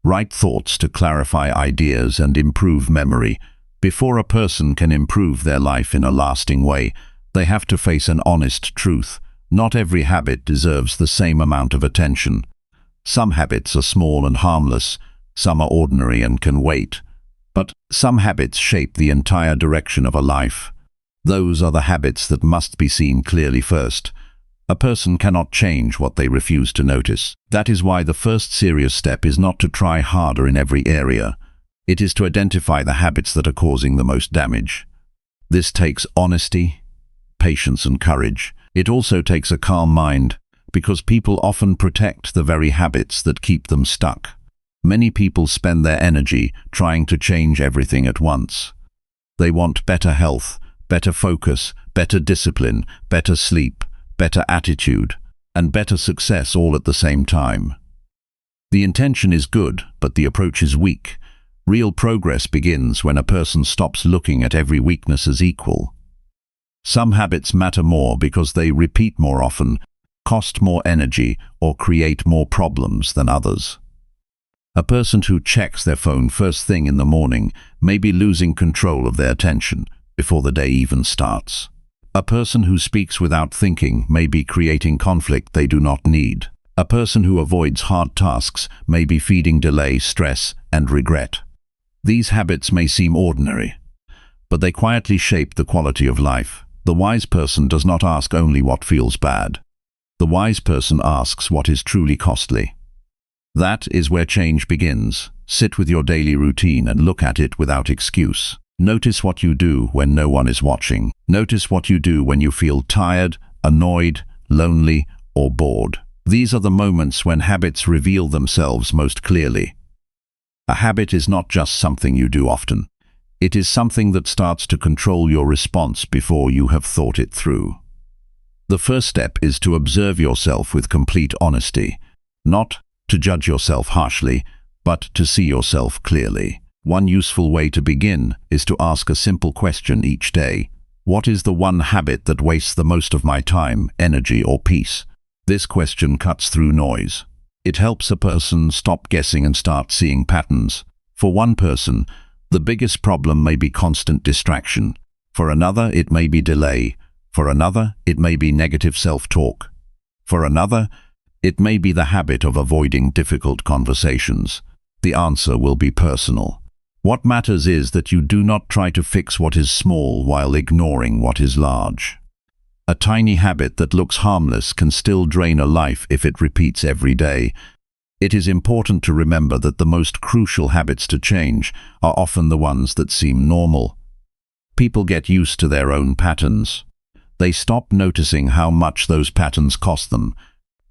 S2: right thoughts to clarify ideas and improve memory. Before a person can improve their life in a lasting way, they have to face an honest truth. Not every habit deserves the same amount of attention. Some habits are small and harmless, some are ordinary and can wait. But some habits shape the entire direction of a life. Those are the habits that must be seen clearly first. A person cannot change what they refuse to notice. That is why the first serious step is not to try harder in every area. It is to identify the habits that are causing the most damage. This takes honesty, patience and courage. It also takes a calm mind, because people often protect the very habits that keep them stuck. Many people spend their energy trying to change everything at once. They want better health, better focus, better discipline, better sleep, better attitude, and better success all at the same time. The intention is good, but the approach is weak. Real progress begins when a person stops looking at every weakness as equal. Some habits matter more because they repeat more often, cost more energy, or create more problems than others. A person who checks their phone first thing in the morning may be losing control of their attention before the day even starts. A person who speaks without thinking may be creating conflict they do not need. A person who avoids hard tasks may be feeding delay, stress, and regret. These habits may seem ordinary, but they quietly shape the quality of life. The wise person does not ask only what feels bad. The wise person asks what is truly costly. That is where change begins. Sit with your daily routine and look at it without excuse. Notice what you do when no one is watching. Notice what you do when you feel tired, annoyed, lonely, or bored. These are the moments when habits reveal themselves most clearly. A habit is not just something you do often. It is something that starts to control your response before you have thought it through. The first step is to observe yourself with complete honesty, not to judge yourself harshly, but to see yourself clearly. One useful way to begin is to ask a simple question each day. What is the one habit that wastes the most of my time, energy, or peace? This question cuts through noise. It helps a person stop guessing and start seeing patterns. For one person, the biggest problem may be constant distraction. For another, it may be delay. For another, it may be negative self-talk. For another, it may be the habit of avoiding difficult conversations. The answer will be personal. What matters is that you do not try to fix what is small while ignoring what is large. A tiny habit that looks harmless can still drain a life if it repeats every day. It is important to remember that the most crucial habits to change are often the ones that seem normal. People get used to their own patterns. They stop noticing how much those patterns cost them.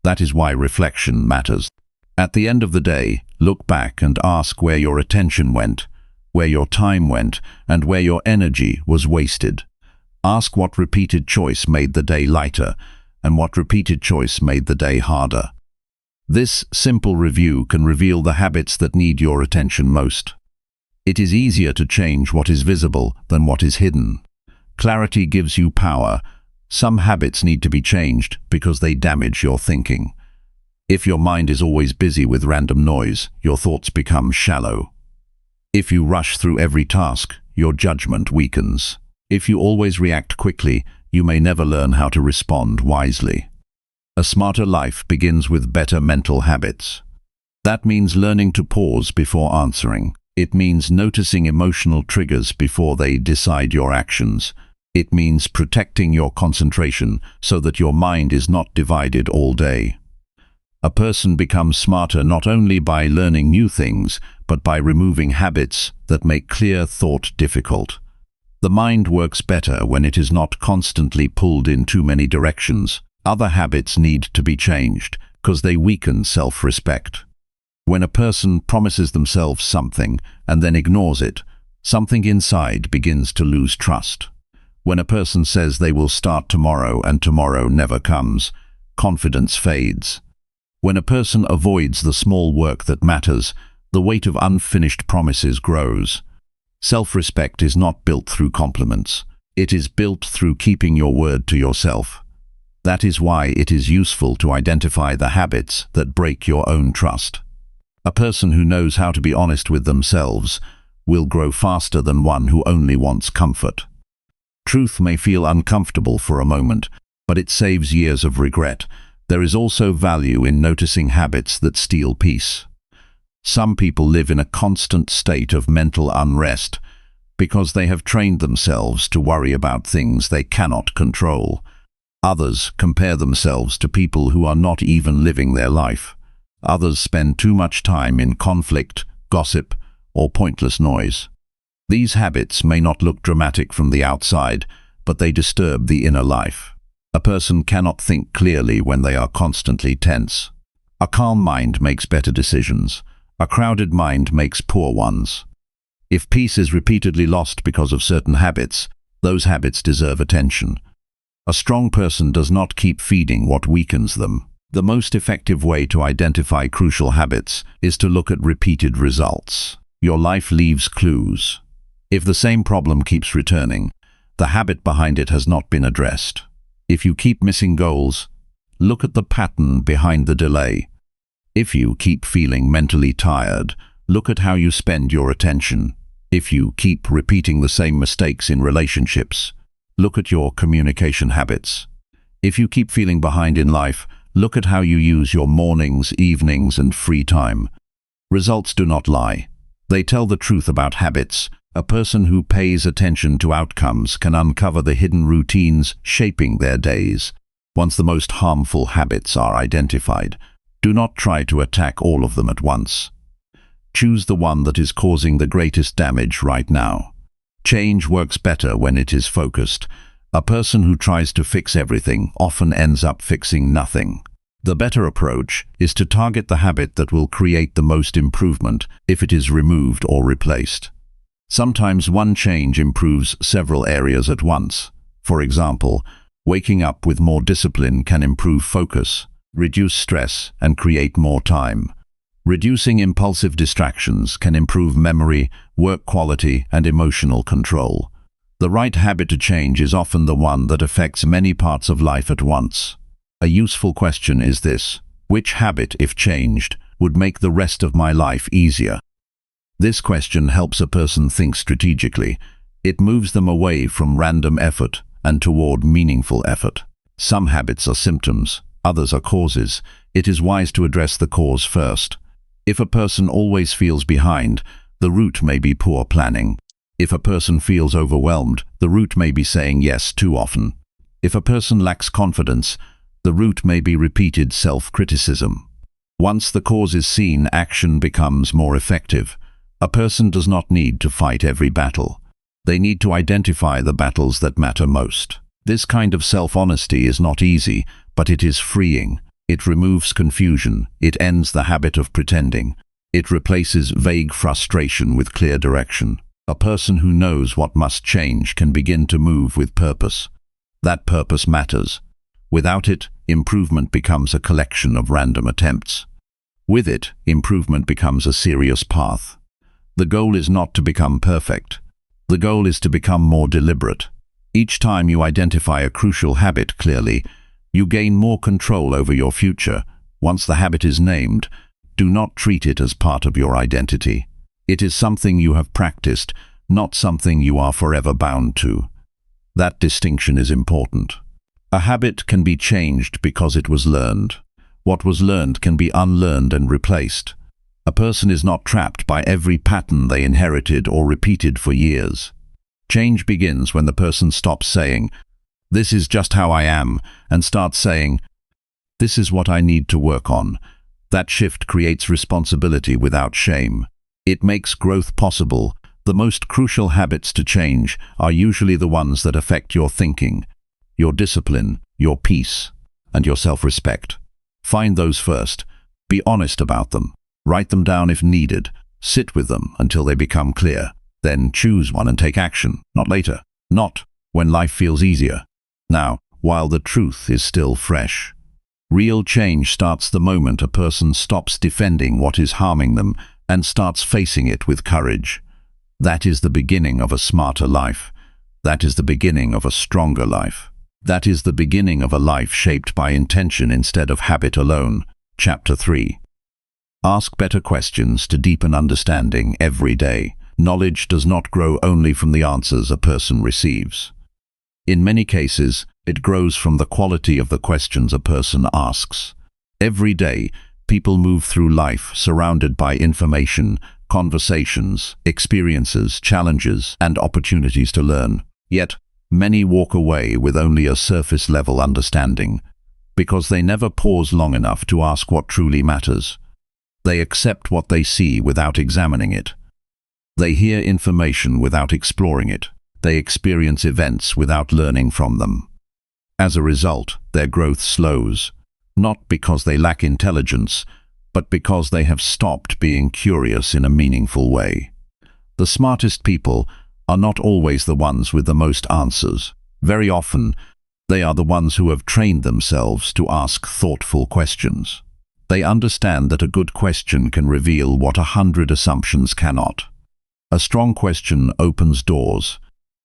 S2: That is why reflection matters. At the end of the day, look back and ask where your attention went, where your time went, and where your energy was wasted. Ask what repeated choice made the day lighter, and what repeated choice made the day harder. This simple review can reveal the habits that need your attention most. It is easier to change what is visible than what is hidden. Clarity gives you power. Some habits need to be changed because they damage your thinking. If your mind is always busy with random noise, your thoughts become shallow. If you rush through every task, your judgment weakens. If you always react quickly, you may never learn how to respond wisely. A smarter life begins with better mental habits. That means learning to pause before answering. It means noticing emotional triggers before they decide your actions. It means protecting your concentration so that your mind is not divided all day. A person becomes smarter not only by learning new things, but by removing habits that make clear thought difficult. The mind works better when it is not constantly pulled in too many directions. Other habits need to be changed because they weaken self-respect. When a person promises themselves something and then ignores it, something inside begins to lose trust. When a person says they will start tomorrow and tomorrow never comes, confidence fades. When a person avoids the small work that matters, the weight of unfinished promises grows. Self-respect is not built through compliments. It is built through keeping your word to yourself. That is why it is useful to identify the habits that break your own trust. A person who knows how to be honest with themselves will grow faster than one who only wants comfort. Truth may feel uncomfortable for a moment, but it saves years of regret. There is also value in noticing habits that steal peace. Some people live in a constant state of mental unrest because they have trained themselves to worry about things they cannot control. Others compare themselves to people who are not even living their life. Others spend too much time in conflict, gossip, or pointless noise. These habits may not look dramatic from the outside, but they disturb the inner life. A person cannot think clearly when they are constantly tense. A calm mind makes better decisions. A crowded mind makes poor ones. If peace is repeatedly lost because of certain habits, those habits deserve attention. A strong person does not keep feeding what weakens them. The most effective way to identify crucial habits is to look at repeated results. Your life leaves clues. If the same problem keeps returning, the habit behind it has not been addressed. If you keep missing goals, look at the pattern behind the delay. If you keep feeling mentally tired, look at how you spend your attention. If you keep repeating the same mistakes in relationships, look at your communication habits. If you keep feeling behind in life, look at how you use your mornings, evenings, and free time. Results do not lie. They tell the truth about habits. A person who pays attention to outcomes can uncover the hidden routines shaping their days. Once the most harmful habits are identified, do not try to attack all of them at once. Choose the one that is causing the greatest damage right now. Change works better when it is focused. A person who tries to fix everything often ends up fixing nothing. The better approach is to target the habit that will create the most improvement if it is removed or replaced. Sometimes one change improves several areas at once. For example, waking up with more discipline can improve focus, reduce stress, and create more time. Reducing impulsive distractions can improve memory, work quality, and emotional control. The right habit to change is often the one that affects many parts of life at once. A useful question is this: which habit, if changed, would make the rest of my life easier? This question helps a person think strategically. It moves them away from random effort and toward meaningful effort. Some habits are symptoms, others are causes. It is wise to address the cause first. If a person always feels behind, the root may be poor planning. If a person feels overwhelmed, the root may be saying yes too often. If a person lacks confidence, the root may be repeated self-criticism. Once the cause is seen, action becomes more effective. A person does not need to fight every battle. They need to identify the battles that matter most. This kind of self-honesty is not easy, but it is freeing. It removes confusion. It ends the habit of pretending. It replaces vague frustration with clear direction. A person who knows what must change can begin to move with purpose. That purpose matters. Without it, improvement becomes a collection of random attempts. With it, improvement becomes a serious path. The goal is not to become perfect. The goal is to become more deliberate. Each time you identify a crucial habit clearly, you gain more control over your future. Once the habit is named, do not treat it as part of your identity. It is something you have practiced, not something you are forever bound to. That distinction is important. A habit can be changed because it was learned. What was learned can be unlearned and replaced. A person is not trapped by every pattern they inherited or repeated for years. Change begins when the person stops saying, "This is just how I am," and starts saying, "This is what I need to work on." That shift creates responsibility without shame. It makes growth possible. The most crucial habits to change are usually the ones that affect your thinking, your discipline, your peace, and your self-respect. Find those first. Be honest about them. Write them down if needed. Sit with them until they become clear. Then choose one and take action, not later, not when life feels easier. Now, while the truth is still fresh. Real change starts the moment a person stops defending what is harming them and starts facing it with courage. That is the beginning of a smarter life. That is the beginning of a stronger life. That is the beginning of a life shaped by intention instead of habit alone. Chapter 3. Ask better questions to deepen understanding every day. Knowledge does not grow only from the answers a person receives. In many cases, it grows from the quality of the questions a person asks. Every day, people move through life surrounded by information, conversations, experiences, challenges, and opportunities to learn. Yet, many walk away with only a surface-level understanding, because they never pause long enough to ask what truly matters. They accept what they see without examining it. They hear information without exploring it. They experience events without learning from them. As a result, their growth slows, not because they lack intelligence, but because they have stopped being curious in a meaningful way. The smartest people are not always the ones with the most answers. Very often, they are the ones who have trained themselves to ask thoughtful questions. They understand that a good question can reveal what 100 assumptions cannot. A strong question opens doors.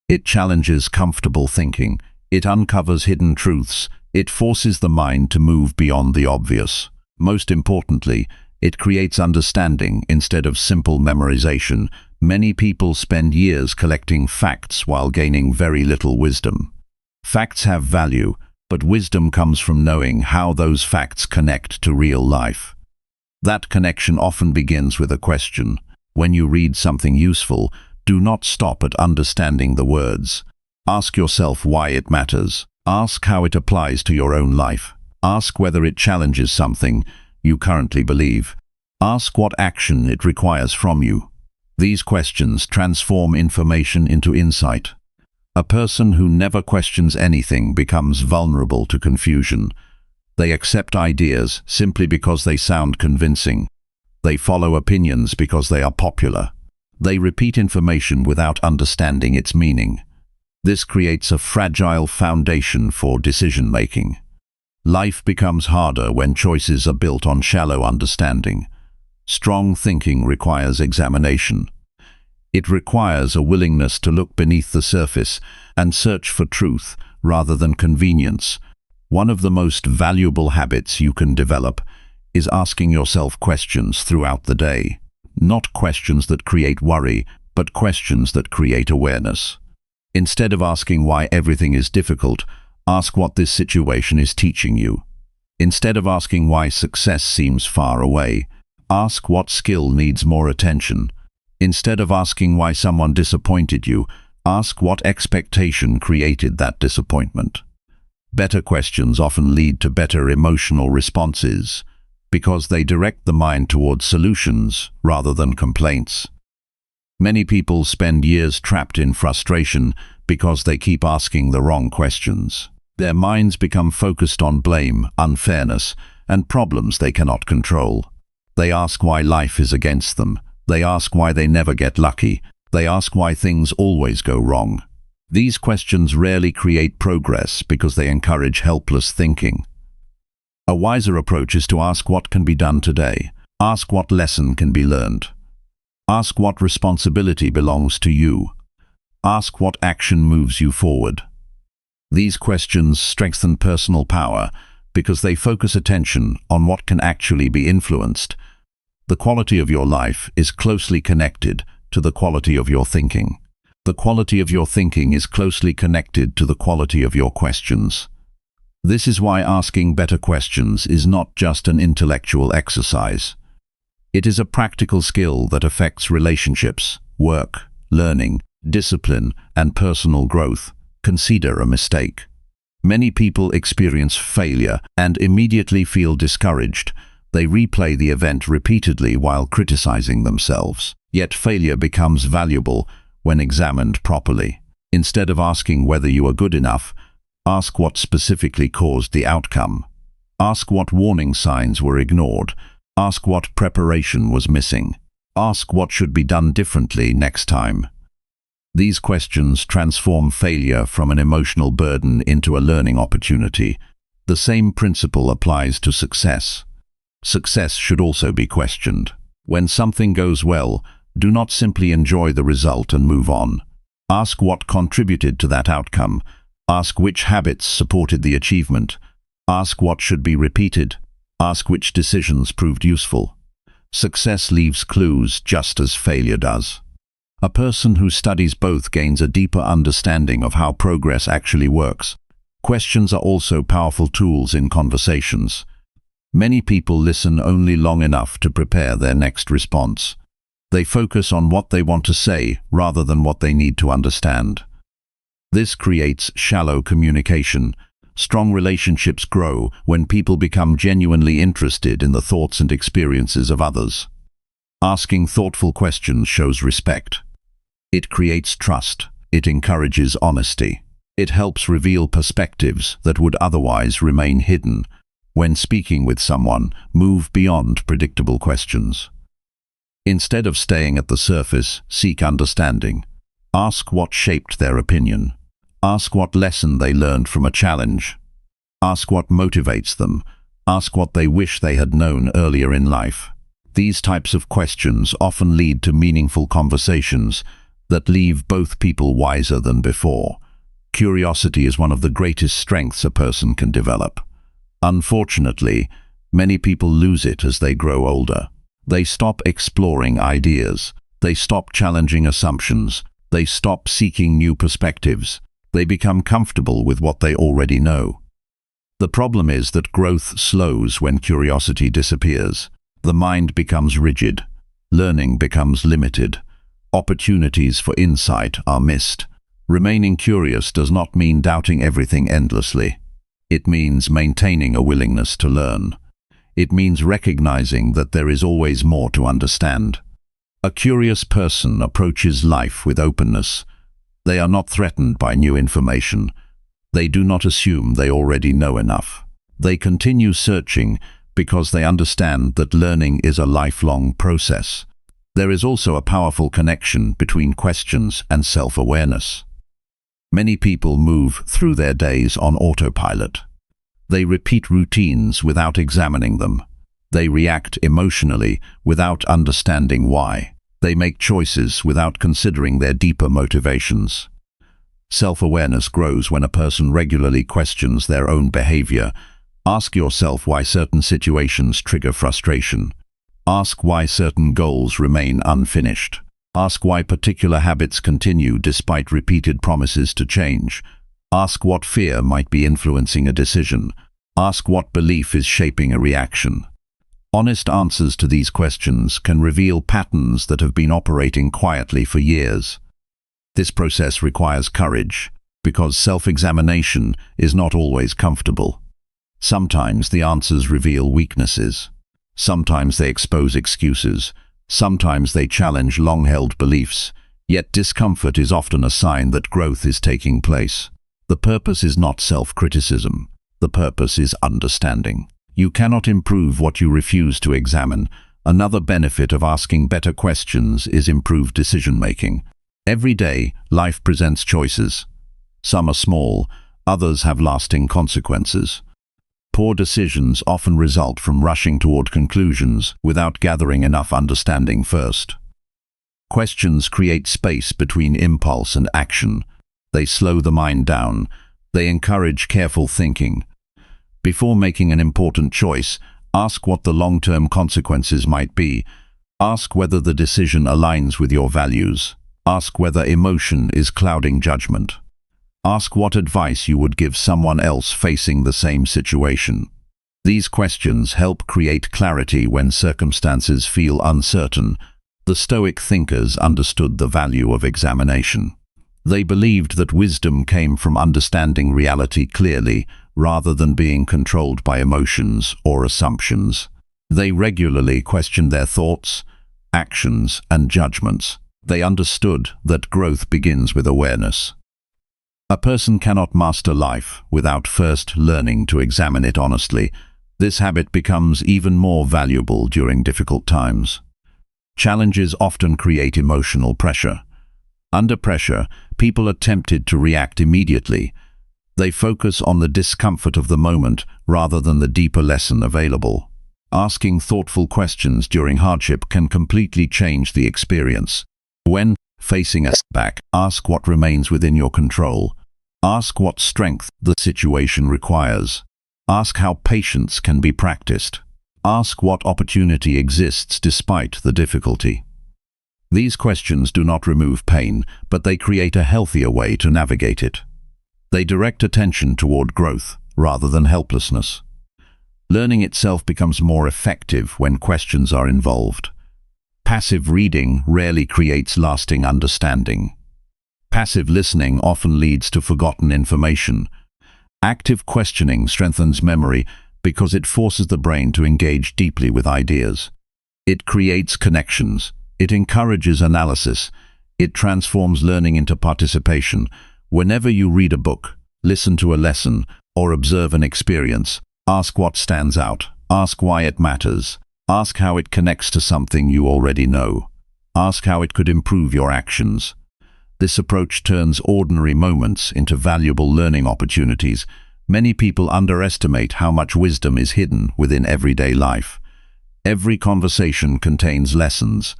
S2: It challenges comfortable thinking. It uncovers hidden truths. It forces the mind to move beyond the obvious. Most importantly, it creates understanding instead of simple memorization. Many people spend years collecting facts while gaining very little wisdom. Facts have value, but wisdom comes from knowing how those facts connect to real life. That connection often begins with a question. When you read something useful, do not stop at understanding the words. Ask yourself why it matters. Ask how it applies to your own life. Ask whether it challenges something you currently believe. Ask what action it requires from you. These questions transform information into insight. A person who never questions anything becomes vulnerable to confusion. They accept ideas simply because they sound convincing. They follow opinions because they are popular. They repeat information without understanding its meaning. This creates a fragile foundation for decision-making. Life becomes harder when choices are built on shallow understanding. Strong thinking requires examination. It requires a willingness to look beneath the surface and search for truth rather than convenience. One of the most valuable habits you can develop is asking yourself questions throughout the day. Not questions that create worry, but questions that create awareness. Instead of asking why everything is difficult, ask what this situation is teaching you. Instead of asking why success seems far away, ask what skill needs more attention. Instead of asking why someone disappointed you, ask what expectation created that disappointment. Better questions often lead to better emotional responses, because they direct the mind towards solutions rather than complaints. Many people spend years trapped in frustration because they keep asking the wrong questions. Their minds become focused on blame, unfairness, and problems they cannot control. They ask why life is against them. They ask why they never get lucky. They ask why things always go wrong. These questions rarely create progress because they encourage helpless thinking. A wiser approach is to ask what can be done today. Ask what lesson can be learned. Ask what responsibility belongs to you. Ask what action moves you forward. These questions strengthen personal power because they focus attention on what can actually be influenced. The quality of your life is closely connected to the quality of your thinking. The quality of your thinking is closely connected to the quality of your questions. This is why asking better questions is not just an intellectual exercise. It is a practical skill that affects relationships, work, learning, discipline, and personal growth. Consider a mistake. Many people experience failure and immediately feel discouraged. They replay the event repeatedly while criticizing themselves. Yet failure becomes valuable when examined properly. Instead of asking whether you are good enough, ask what specifically caused the outcome. Ask what warning signs were ignored. Ask what preparation was missing. Ask what should be done differently next time. These questions transform failure from an emotional burden into a learning opportunity. The same principle applies to success. Success should also be questioned. When something goes well, do not simply enjoy the result and move on. Ask what contributed to that outcome. Ask which habits supported the achievement. Ask what should be repeated. Ask which decisions proved useful. Success leaves clues just as failure does. A person who studies both gains a deeper understanding of how progress actually works. Questions are also powerful tools in conversations. Many people listen only long enough to prepare their next response. They focus on what they want to say rather than what they need to understand. This creates shallow communication. Strong relationships grow when people become genuinely interested in the thoughts and experiences of others. Asking thoughtful questions shows respect. It creates trust. It encourages honesty. It helps reveal perspectives that would otherwise remain hidden. When speaking with someone, move beyond predictable questions. Instead of staying at the surface, seek understanding. Ask what shaped their opinion. Ask what lesson they learned from a challenge. Ask what motivates them. Ask what they wish they had known earlier in life. These types of questions often lead to meaningful conversations that leave both people wiser than before. Curiosity is one of the greatest strengths a person can develop. Unfortunately, many people lose it as they grow older. They stop exploring ideas. They stop challenging assumptions. They stop seeking new perspectives. They become comfortable with what they already know. The problem is that growth slows when curiosity disappears. The mind becomes rigid. Learning becomes limited. Opportunities for insight are missed. Remaining curious does not mean doubting everything endlessly. It means maintaining a willingness to learn. It means recognizing that there is always more to understand. A curious person approaches life with openness. They are not threatened by new information. They do not assume they already know enough. They continue searching because they understand that learning is a lifelong process. There is also a powerful connection between questions and self-awareness. Many people move through their days on autopilot. They repeat routines without examining them. They react emotionally without understanding why. They make choices without considering their deeper motivations. Self-awareness grows when a person regularly questions their own behavior. Ask yourself why certain situations trigger frustration. Ask why certain goals remain unfinished. Ask why particular habits continue despite repeated promises to change. Ask what fear might be influencing a decision. Ask what belief is shaping a reaction. Honest answers to these questions can reveal patterns that have been operating quietly for years. This process requires courage, because self-examination is not always comfortable. Sometimes the answers reveal weaknesses. Sometimes they expose excuses. Sometimes they challenge long-held beliefs. Yet discomfort is often a sign that growth is taking place. The purpose is not self-criticism. The purpose is understanding. You cannot improve what you refuse to examine. Another benefit of asking better questions is improved decision-making. Every day, life presents choices. Some are small, others have lasting consequences. Poor decisions often result from rushing toward conclusions without gathering enough understanding first. Questions create space between impulse and action. They slow the mind down. They encourage careful thinking. Before making an important choice, ask what the long-term consequences might be. Ask whether the decision aligns with your values. Ask whether emotion is clouding judgment. Ask what advice you would give someone else facing the same situation. These questions help create clarity when circumstances feel uncertain. The Stoic thinkers understood the value of examination. They believed that wisdom came from understanding reality clearly, rather than being controlled by emotions or assumptions. They regularly questioned their thoughts, actions, and judgments. They understood that growth begins with awareness. A person cannot master life without first learning to examine it honestly. This habit becomes even more valuable during difficult times. Challenges often create emotional pressure. Under pressure, people are tempted to react immediately. They focus on the discomfort of the moment rather than the deeper lesson available. Asking thoughtful questions during hardship can completely change the experience. When facing a setback, ask what remains within your control. Ask what strength the situation requires. Ask how patience can be practiced. Ask what opportunity exists despite the difficulty. These questions do not remove pain, but they create a healthier way to navigate it. They direct attention toward growth rather than helplessness. Learning itself becomes more effective when questions are involved. Passive reading rarely creates lasting understanding. Passive listening often leads to forgotten information. Active questioning strengthens memory because it forces the brain to engage deeply with ideas. It creates connections. It encourages analysis. It transforms learning into participation. Whenever you read a book, listen to a lesson, or observe an experience, ask what stands out. Ask why it matters. Ask how it connects to something you already know. Ask how it could improve your actions. This approach turns ordinary moments into valuable learning opportunities. Many people underestimate how much wisdom is hidden within everyday life. Every conversation contains lessons.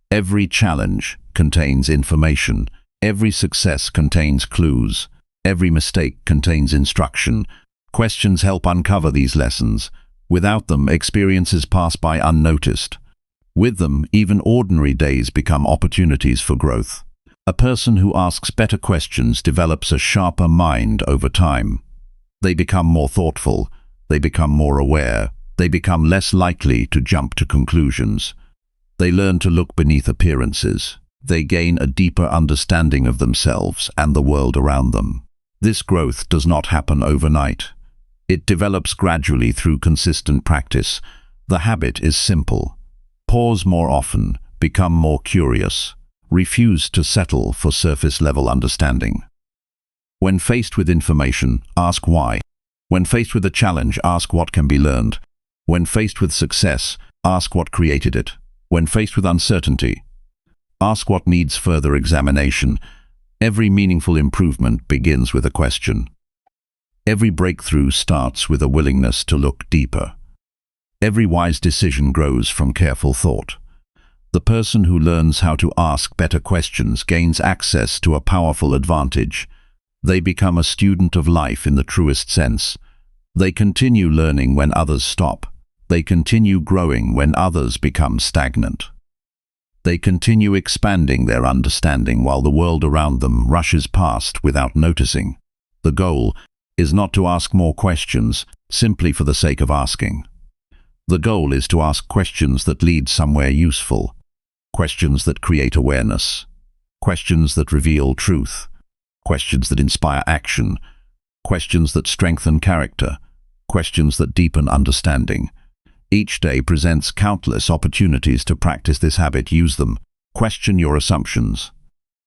S2: Every challenge contains information. Every success contains clues. Every mistake contains instruction. Questions help uncover these lessons. Without them, experiences pass by unnoticed. With them, even ordinary days become opportunities for growth. A person who asks better questions develops a sharper mind over time. They become more thoughtful. They become more aware. They become less likely to jump to conclusions. They learn to look beneath appearances. They gain a deeper understanding of themselves and the world around them. This growth does not happen overnight. It develops gradually through consistent practice. The habit is simple. Pause more often, become more curious. Refuse to settle for surface-level understanding. When faced with information, ask why. When faced with a challenge, ask what can be learned. When faced with success, ask what created it. When faced with uncertainty, ask what needs further examination. Every meaningful improvement begins with a question. Every breakthrough starts with a willingness to look deeper. Every wise decision grows from careful thought. The person who learns how to ask better questions gains access to a powerful advantage. They become a student of life in the truest sense. They continue learning when others stop. They continue growing when others become stagnant. They continue expanding their understanding while the world around them rushes past without noticing. The goal is not to ask more questions simply for the sake of asking. The goal is to ask questions that lead somewhere useful, questions that create awareness, questions that reveal truth, questions that inspire action, questions that strengthen character, questions that deepen understanding. Each day presents countless opportunities to practice this habit. Use them. Question your assumptions.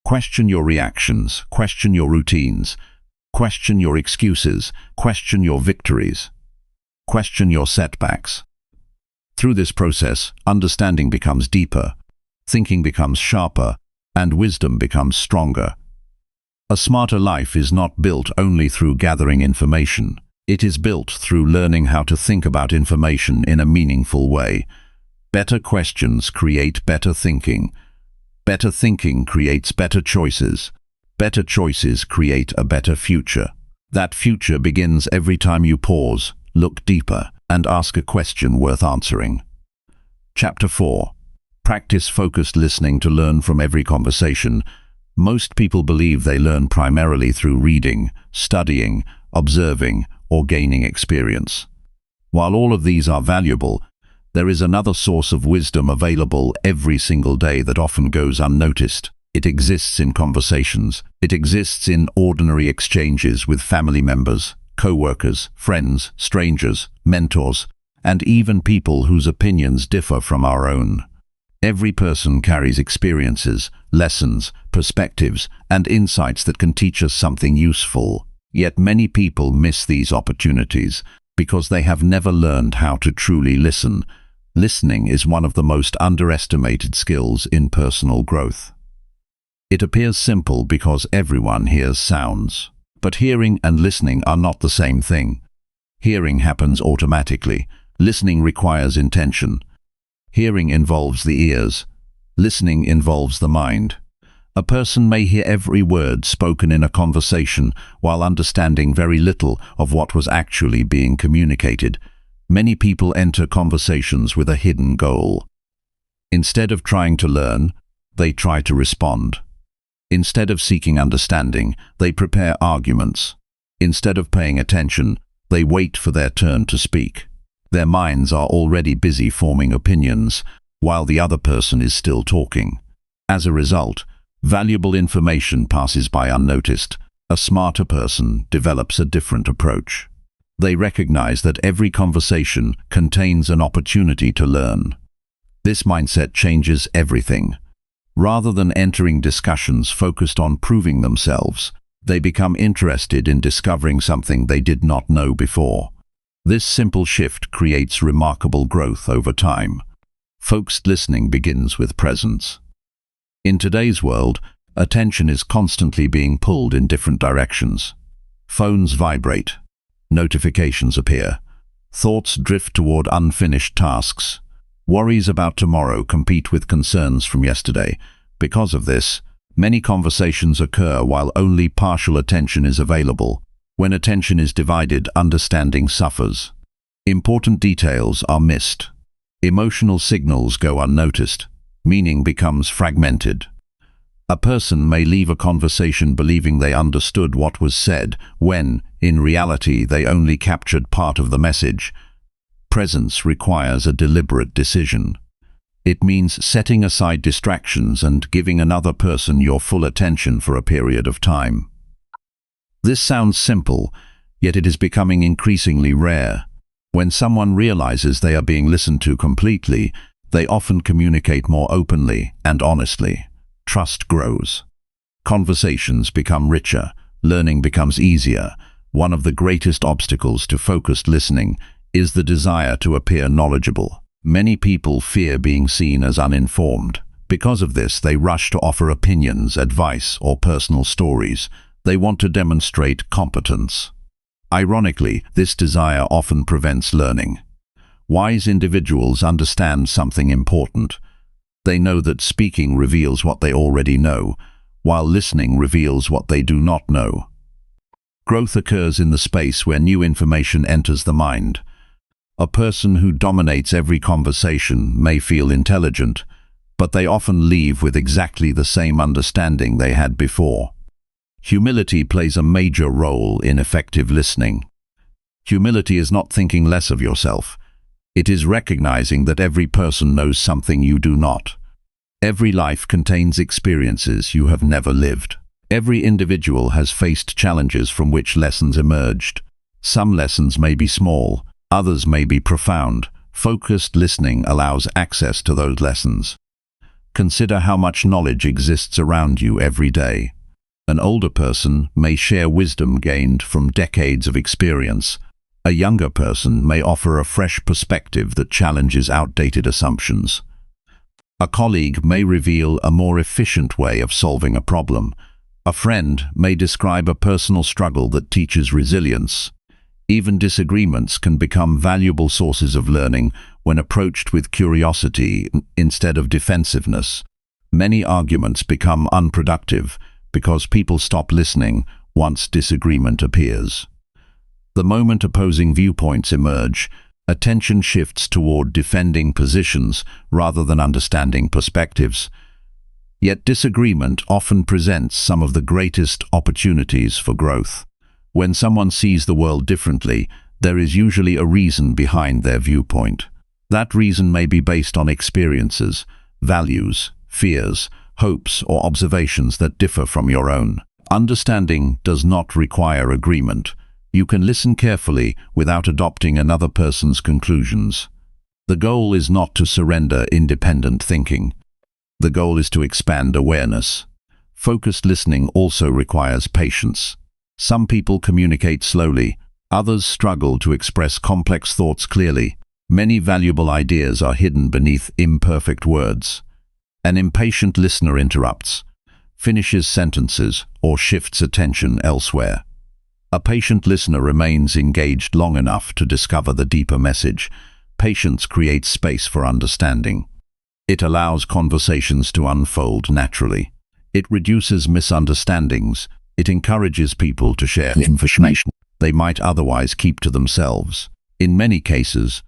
S2: Question your reactions. Question your routines. Question your excuses. Question your victories. Question your setbacks. Through this process, understanding becomes deeper, thinking becomes sharper, and wisdom becomes stronger. A smarter life is not built only through gathering information. It is built through learning how to think about information in a meaningful way. Better questions create better thinking. Better thinking creates better choices. Better choices create a better future. That future begins every time you pause, look deeper, and ask a question worth answering. Chapter 4. Practice focused listening to learn from every conversation. Most people believe they learn primarily through reading, studying, observing, or gaining experience. While all of these are valuable, there is another source of wisdom available every single day that often goes unnoticed. It exists in conversations. It exists in ordinary exchanges with family members, co-workers, friends, strangers, mentors, and even people whose opinions differ from our own. Every person carries experiences, lessons, perspectives, and insights that can teach us something useful. Yet many people miss these opportunities because they have never learned how to truly listen. Listening is one of the most underestimated skills in personal growth. It appears simple because everyone hears sounds. But hearing and listening are not the same thing. Hearing happens automatically. Listening requires intention. Hearing involves the ears. Listening involves the mind. A person may hear every word spoken in a conversation while understanding very little of what was actually being communicated. Many people enter conversations with a hidden goal. Instead of trying to learn, they try to respond. Instead of seeking understanding, they prepare arguments. Instead of paying attention, they wait for their turn to speak. Their minds are already busy forming opinions, while the other person is still talking. As a result, valuable information passes by unnoticed. A smarter person develops a different approach. They recognize that every conversation contains an opportunity to learn. This mindset changes everything. Rather than entering discussions focused on proving themselves, they become interested in discovering something they did not know before. This simple shift creates remarkable growth over time. Focused listening begins with presence. In today's world, attention is constantly being pulled in different directions. Phones vibrate. Notifications appear. Thoughts drift toward unfinished tasks. Worries about tomorrow compete with concerns from yesterday. Because of this, many conversations occur while only partial attention is available. When attention is divided, understanding suffers. Important details are missed. Emotional signals go unnoticed. Meaning becomes fragmented. A person may leave a conversation believing they understood what was said, when, in reality, they only captured part of the message. Presence requires a deliberate decision. It means setting aside distractions and giving another person your full attention for a period of time. This sounds simple, yet it is becoming increasingly rare. When someone realizes they are being listened to completely, they often communicate more openly and honestly. Trust grows. Conversations become richer. Learning becomes easier. One of the greatest obstacles to focused listening is the desire to appear knowledgeable. Many people fear being seen as uninformed. Because of this, they rush to offer opinions, advice, or personal stories. They want to demonstrate competence. Ironically, this desire often prevents learning. Wise individuals understand something important. They know that speaking reveals what they already know, while listening reveals what they do not know. Growth occurs in the space where new information enters the mind. A person who dominates every conversation may feel intelligent, but they often leave with exactly the same understanding they had before. Humility plays a major role in effective listening. Humility is not thinking less of yourself. It is recognizing that every person knows something you do not. Every life contains experiences you have never lived. Every individual has faced challenges from which lessons emerged. Some lessons may be small, others may be profound. Focused listening allows access to those lessons. Consider how much knowledge exists around you every day. An older person may share wisdom gained from decades of experience. A younger person may offer a fresh perspective that challenges outdated assumptions. A colleague may reveal a more efficient way of solving a problem. A friend may describe a personal struggle that teaches resilience. Even disagreements can become valuable sources of learning when approached with curiosity instead of defensiveness. Many arguments become unproductive because people stop listening once disagreement appears. The moment opposing viewpoints emerge, attention shifts toward defending positions rather than understanding perspectives. Yet disagreement often presents some of the greatest opportunities for growth. When someone sees the world differently, there is usually a reason behind their viewpoint. That reason may be based on experiences, values, fears, hopes, or observations that differ from your own. Understanding does not require agreement. You can listen carefully without adopting another person's conclusions. The goal is not to surrender independent thinking. The goal is to expand awareness. Focused listening also requires patience. Some people communicate slowly, others struggle to express complex thoughts clearly. Many valuable ideas are hidden beneath imperfect words. An impatient listener interrupts, finishes sentences, or shifts attention elsewhere. A patient listener remains engaged long enough to discover the deeper message. Patience creates space for understanding. It allows conversations to unfold naturally. It reduces misunderstandings. It encourages people to share information they might otherwise keep to themselves. In many cases,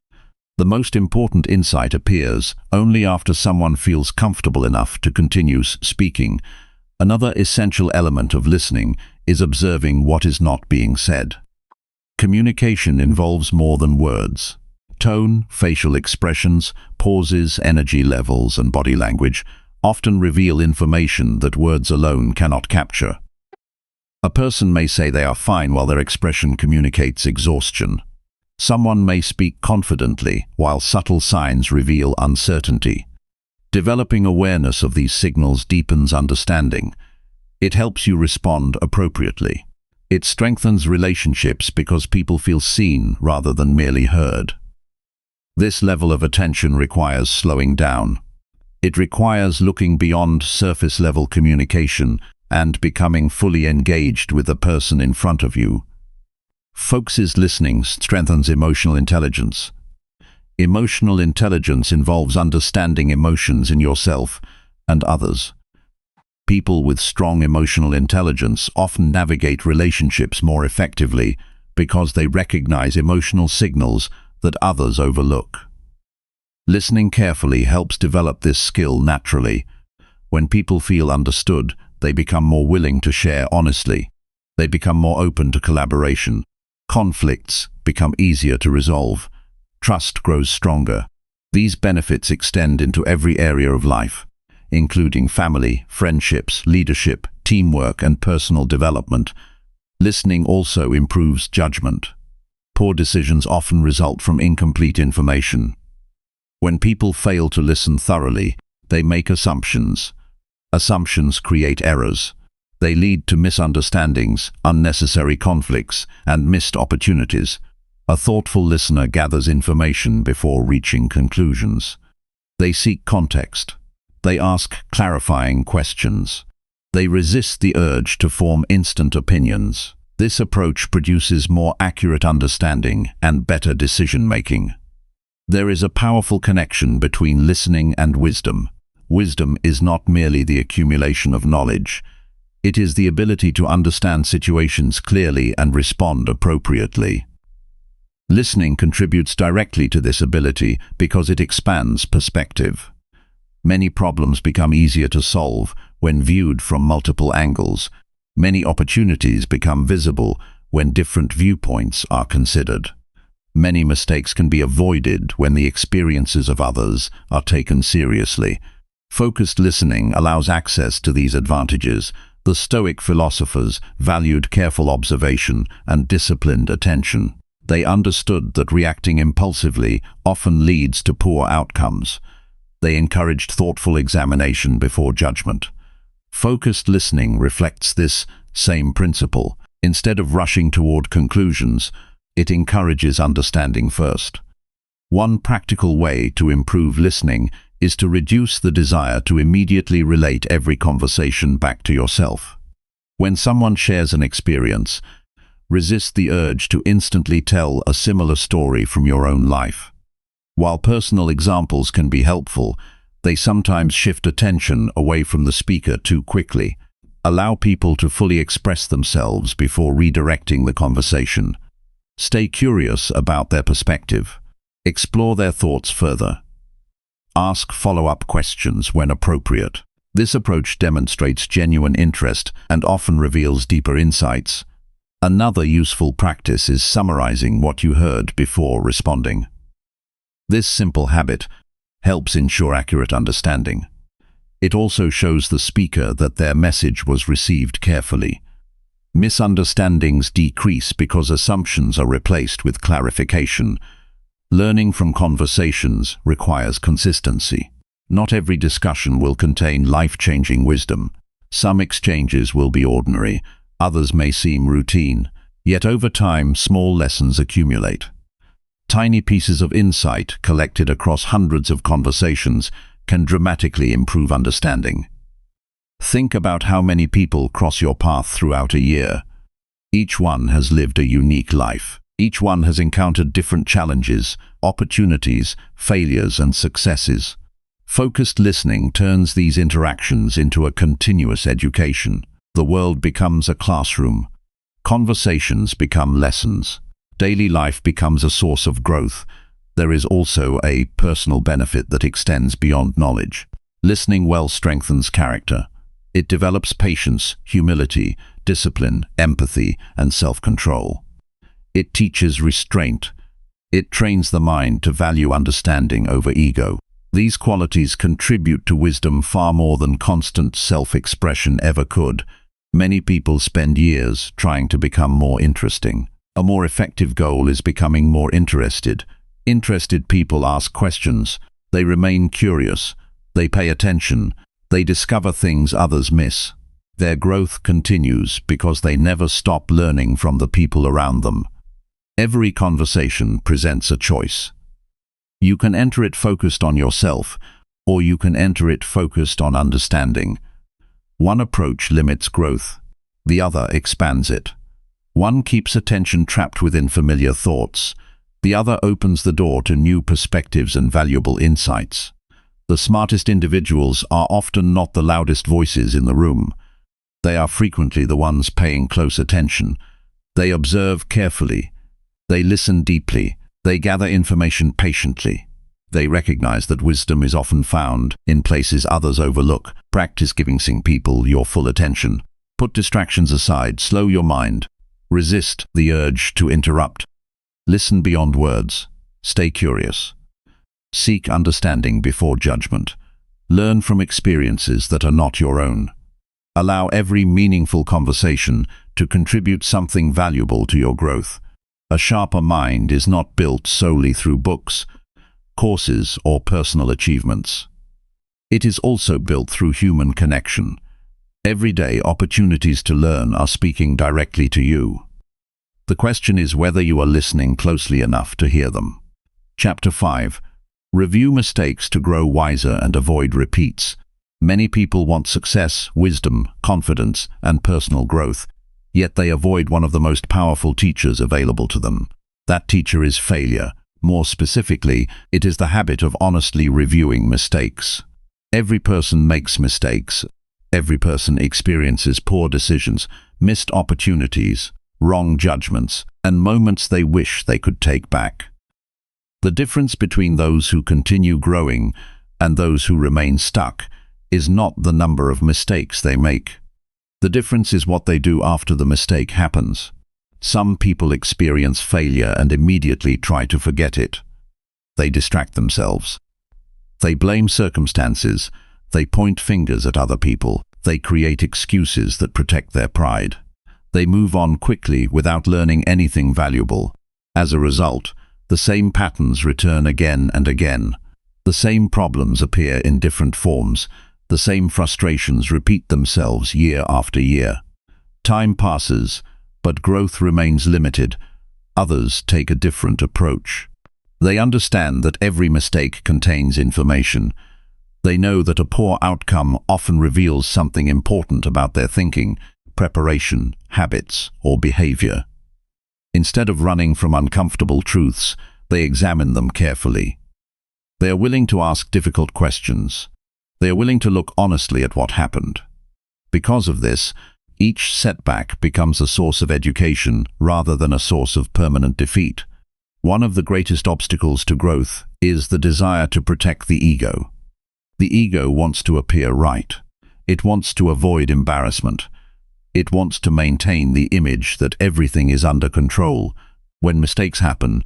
S2: the most important insight appears only after someone feels comfortable enough to continue speaking. Another essential element of listening is observing what is not being said. Communication involves more than words. Tone, facial expressions, pauses, energy levels, and body language often reveal information that words alone cannot capture. A person may say they are fine while their expression communicates exhaustion. Someone may speak confidently while subtle signs reveal uncertainty. Developing awareness of these signals deepens understanding. It helps you respond appropriately. It strengthens relationships because people feel seen rather than merely heard. This level of attention requires slowing down. It requires looking beyond surface-level communication and becoming fully engaged with the person in front of you. Focused listening strengthens emotional intelligence. Emotional intelligence involves understanding emotions in yourself and others. People with strong emotional intelligence often navigate relationships more effectively because they recognize emotional signals that others overlook. Listening carefully helps develop this skill naturally. When people feel understood, they become more willing to share honestly. They become more open to collaboration. Conflicts become easier to resolve. Trust grows stronger. These benefits extend into every area of life, including family, friendships, leadership, teamwork, and personal development. Listening also improves judgment. Poor decisions often result from incomplete information. When people fail to listen thoroughly, they make assumptions. Assumptions create errors. They lead to misunderstandings, unnecessary conflicts, and missed opportunities. A thoughtful listener gathers information before reaching conclusions. They seek context. They ask clarifying questions. They resist the urge to form instant opinions. This approach produces more accurate understanding and better decision-making. There is a powerful connection between listening and wisdom. Wisdom is not merely the accumulation of knowledge. It is the ability to understand situations clearly and respond appropriately. Listening contributes directly to this ability because it expands perspective. Many problems become easier to solve when viewed from multiple angles. Many opportunities become visible when different viewpoints are considered. Many mistakes can be avoided when the experiences of others are taken seriously. Focused listening allows access to these advantages. The Stoic philosophers valued careful observation and disciplined attention. They understood that reacting impulsively often leads to poor outcomes. They encouraged thoughtful examination before judgment. Focused listening reflects this same principle. Instead of rushing toward conclusions, it encourages understanding first. One practical way to improve listening is to reduce the desire to immediately relate every conversation back to yourself. When someone shares an experience, resist the urge to instantly tell a similar story from your own life. While personal examples can be helpful, they sometimes shift attention away from the speaker too quickly. Allow people to fully express themselves before redirecting the conversation. Stay curious about their perspective. Explore their thoughts further. Ask follow-up questions when appropriate. This approach demonstrates genuine interest and often reveals deeper insights. Another useful practice is summarizing what you heard before responding. This simple habit helps ensure accurate understanding. It also shows the speaker that their message was received carefully. Misunderstandings decrease because assumptions are replaced with clarification. Learning from conversations requires consistency. Not every discussion will contain life-changing wisdom. Some exchanges will be ordinary, others may seem routine, yet over time small lessons accumulate. Tiny pieces of insight collected across hundreds of conversations can dramatically improve understanding. Think about how many people cross your path throughout a year. Each one has lived a unique life. Each one has encountered different challenges, opportunities, failures, and successes. Focused listening turns these interactions into a continuous education. The world becomes a classroom. Conversations become lessons. daily life becomes a source of growth. There is also a personal benefit that extends beyond knowledge. Listening well strengthens character. It develops patience, humility, discipline, empathy, and self-control. It teaches restraint. It trains the mind to value understanding over ego. These qualities contribute to wisdom far more than constant self-expression ever could. Many people spend years trying to become more interesting. A more effective goal is becoming more interested. Interested people ask questions. They remain curious. They pay attention. They discover things others miss. Their growth continues because they never stop learning from the people around them. Every conversation presents a choice. You can enter it focused on yourself, or you can enter it focused on understanding. One approach limits growth. The other expands it. One keeps attention trapped within familiar thoughts. The other opens the door to new perspectives and valuable insights. The smartest individuals are often not the loudest voices in the room. They are frequently the ones paying close attention. They observe carefully. They listen deeply. They gather information patiently. They recognize that wisdom is often found in places others overlook. Practice giving people your full attention. Put distractions aside. Slow your mind. Resist the urge to interrupt. Listen beyond words. Stay curious. Seek understanding before judgment. Learn from experiences that are not your own. Allow every meaningful conversation to contribute something valuable to your growth. A sharper mind is not built solely through books, courses, or personal achievements. It is also built through human connection. Everyday opportunities to learn are speaking directly to you. The question is whether you are listening closely enough to hear them. Chapter 5. Review mistakes to grow wiser and avoid repeats. Many people want success, wisdom, confidence, and personal growth, yet they avoid one of the most powerful teachers available to them. That teacher is failure. More specifically, it is the habit of honestly reviewing mistakes. Every person makes mistakes. Every person experiences poor decisions, missed opportunities, wrong judgments, and moments they wish they could take back. The difference between those who continue growing and those who remain stuck is not the number of mistakes they make. The difference is what they do after the mistake happens. Some people experience failure and immediately try to forget it. They distract themselves. They blame circumstances. They point fingers at other people. They create excuses that protect their pride. They move on quickly without learning anything valuable. As a result, the same patterns return again and again. The same problems appear in different forms. The same frustrations repeat themselves year after year. Time passes, but growth remains limited. Others take a different approach. They understand that every mistake contains information. They know that a poor outcome often reveals something important about their thinking, preparation, habits, or behavior. Instead of running from uncomfortable truths, they examine them carefully. They are willing to ask difficult questions. They are willing to look honestly at what happened. Because of this, each setback becomes a source of education rather than a source of permanent defeat. One of the greatest obstacles to growth is the desire to protect the ego. The ego wants to appear right. It wants to avoid embarrassment. It wants to maintain the image that everything is under control. When mistakes happen,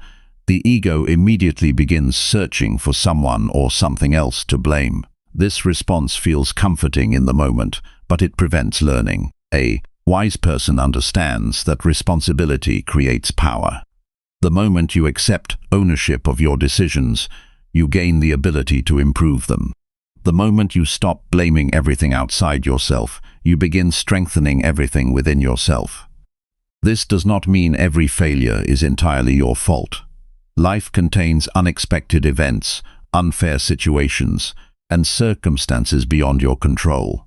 S2: the ego immediately begins searching for someone or something else to blame. This response feels comforting in the moment, but it prevents learning. A wise person understands that responsibility creates power. The moment you accept ownership of your decisions, you gain the ability to improve them. The moment you stop blaming everything outside yourself, you begin strengthening everything within yourself. This does not mean every failure is entirely your fault. Life contains unexpected events, unfair situations, and circumstances beyond your control.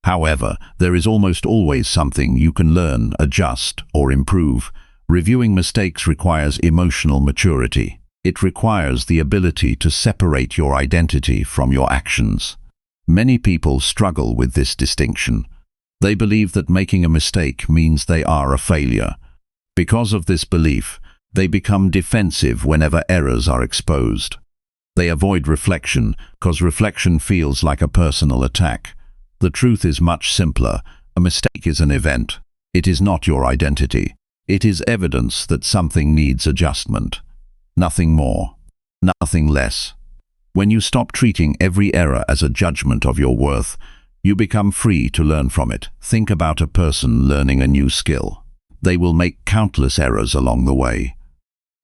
S2: However, there is almost always something you can learn, adjust, or improve. Reviewing mistakes requires emotional maturity. It requires the ability to separate your identity from your actions. Many people struggle with this distinction. They believe that making a mistake means they are a failure. Because of this belief, They become defensive whenever errors are exposed. They avoid reflection because reflection feels like a personal attack. The truth is much simpler. A mistake is an event. It is not your identity. It is evidence that something needs adjustment. Nothing more. Nothing less. When you stop treating every error as a judgment of your worth, you become free to learn from it. Think about a person learning a new skill. They will make countless errors along the way.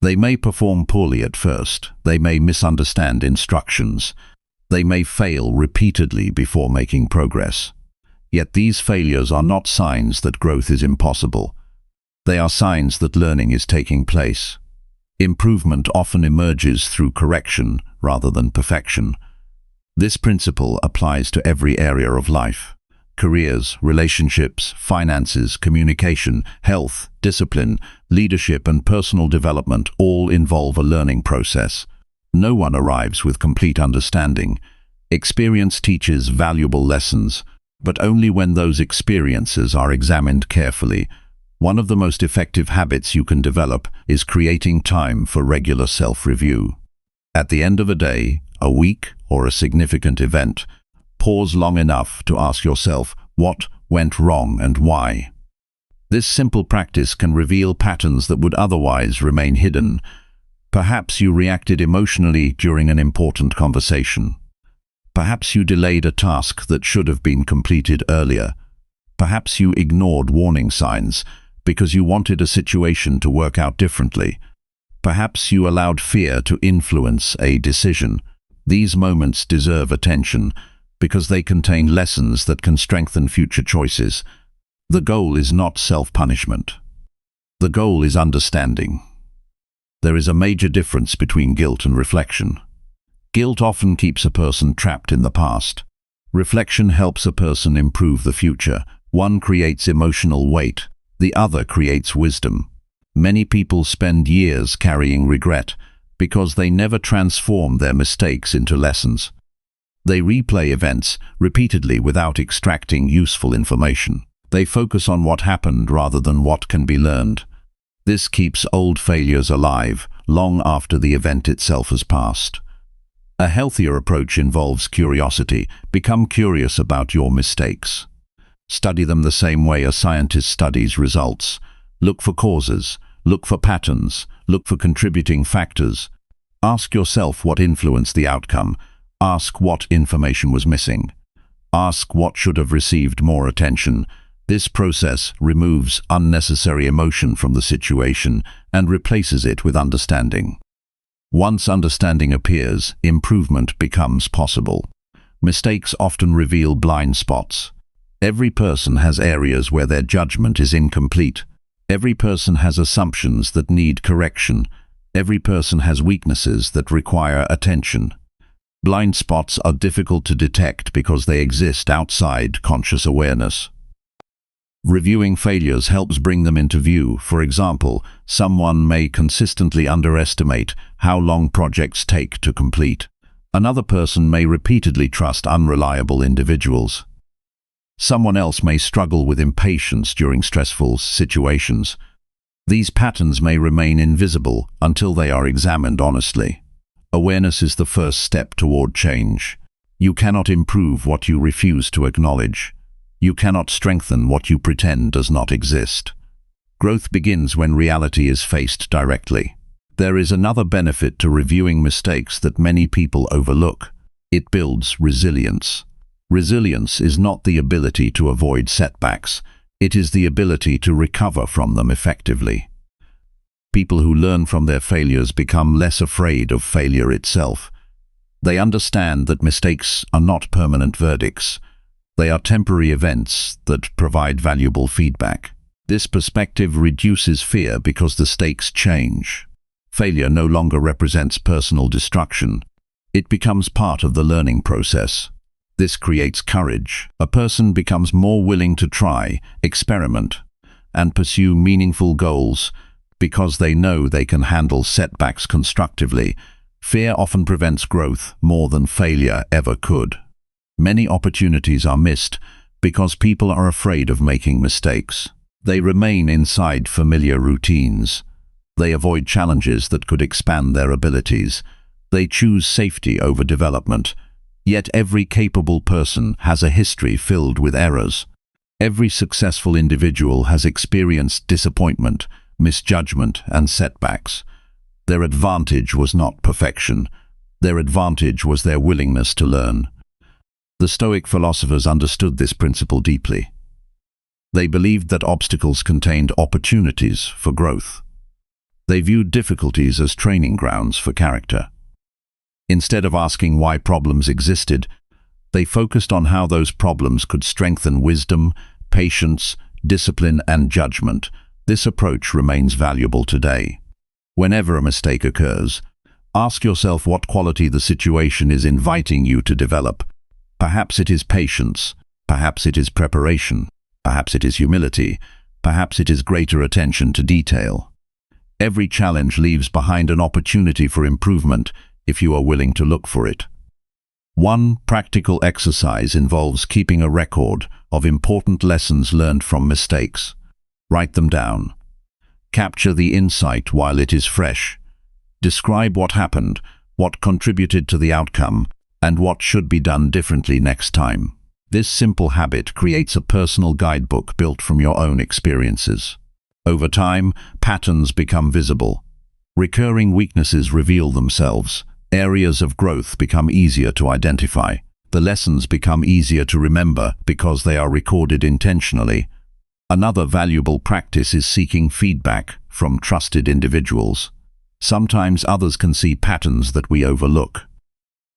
S2: They may perform poorly at first. They may misunderstand instructions. They may fail repeatedly before making progress. Yet these failures are not signs that growth is impossible. They are signs that learning is taking place. Improvement often emerges through correction rather than perfection. This principle applies to every area of life. Careers, relationships, finances, communication, health, discipline, leadership and personal development all involve a learning process. No one arrives with complete understanding. Experience teaches valuable lessons, but only when those experiences are examined carefully. One of the most effective habits you can develop is creating time for regular self-review. At the end of a day, a week, or a significant event, pause long enough to ask yourself what went wrong and why. This simple practice can reveal patterns that would otherwise remain hidden. Perhaps you reacted emotionally during an important conversation. Perhaps you delayed a task that should have been completed earlier. Perhaps you ignored warning signs because you wanted a situation to work out differently. Perhaps you allowed fear to influence a decision. These moments deserve attention because they contain lessons that can strengthen future choices. The goal is not self-punishment. The goal is understanding. There is a major difference between guilt and reflection. Guilt often keeps a person trapped in the past. Reflection helps a person improve the future. One creates emotional weight, the other creates wisdom. Many people spend years carrying regret because they never transform their mistakes into lessons. They replay events repeatedly without extracting useful information. They focus on what happened rather than what can be learned. This keeps old failures alive long after the event itself has passed. A healthier approach involves curiosity. Become curious about your mistakes. Study them the same way a scientist studies results. Look for causes, look for patterns, look for contributing factors. Ask yourself what influenced the outcome. Ask what information was missing. Ask what should have received more attention. This process removes unnecessary emotion from the situation and replaces it with understanding. Once understanding appears, improvement becomes possible. Mistakes often reveal blind spots. Every person has areas where their judgment is incomplete. Every person has assumptions that need correction. Every person has weaknesses that require attention. Blind spots are difficult to detect because they exist outside conscious awareness. Reviewing failures helps bring them into view. For example, someone may consistently underestimate how long projects take to complete. Another person may repeatedly trust unreliable individuals. Someone else may struggle with impatience during stressful situations. These patterns may remain invisible until they are examined honestly. Awareness is the first step toward change. You cannot improve what you refuse to acknowledge. You cannot strengthen what you pretend does not exist. Growth begins when reality is faced directly. There is another benefit to reviewing mistakes that many people overlook. It builds resilience. Resilience is not the ability to avoid setbacks. It is the ability to recover from them effectively. People who learn from their failures become less afraid of failure itself. They understand that mistakes are not permanent verdicts. They are temporary events that provide valuable feedback. This perspective reduces fear because the stakes change. Failure no longer represents personal destruction. It becomes part of the learning process. This creates courage. A person becomes more willing to try, experiment, and pursue meaningful goals because they know they can handle setbacks constructively. Fear often prevents growth more than failure ever could. Many opportunities are missed because people are afraid of making mistakes. They remain inside familiar routines. They avoid challenges that could expand their abilities. They choose safety over development. Yet every capable person has a history filled with errors. Every successful individual has experienced disappointment, misjudgment, and setbacks. Their advantage was not perfection. Their advantage was their willingness to learn. The Stoic philosophers understood this principle deeply. They believed that obstacles contained opportunities for growth. They viewed difficulties as training grounds for character. Instead of asking why problems existed, they focused on how those problems could strengthen wisdom, patience, discipline, and judgment. This approach remains valuable today. Whenever a mistake occurs, ask yourself what quality the situation is inviting you to develop. Perhaps it is patience, perhaps it is preparation, perhaps it is humility, perhaps it is greater attention to detail. Every challenge leaves behind an opportunity for improvement if you are willing to look for it. One practical exercise involves keeping a record of important lessons learned from mistakes. Write them down. Capture the insight while it is fresh. Describe what happened, what contributed to the outcome, and what should be done differently next time. This simple habit creates a personal guidebook built from your own experiences. Over time, patterns become visible. Recurring weaknesses reveal themselves. Areas of growth become easier to identify. The lessons become easier to remember because they are recorded intentionally. Another valuable practice is seeking feedback from trusted individuals. Sometimes others can see patterns that we overlook.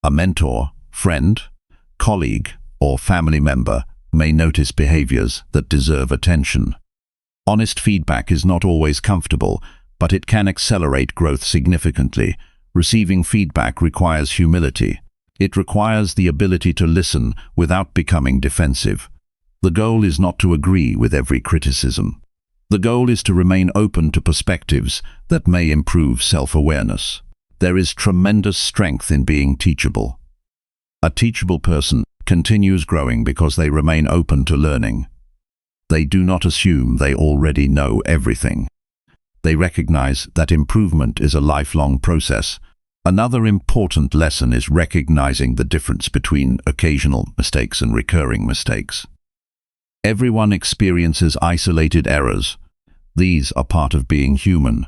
S2: A mentor, friend, colleague, or family member may notice behaviors that deserve attention. Honest feedback is not always comfortable, but it can accelerate growth significantly. Receiving feedback requires humility. It requires the ability to listen without becoming defensive. The goal is not to agree with every criticism. The goal is to remain open to perspectives that may improve self-awareness. There is tremendous strength in being teachable. A teachable person continues growing because they remain open to learning. They do not assume they already know everything. They recognize that improvement is a lifelong process. Another important lesson is recognizing the difference between occasional mistakes and recurring mistakes. Everyone experiences isolated errors. These are part of being human.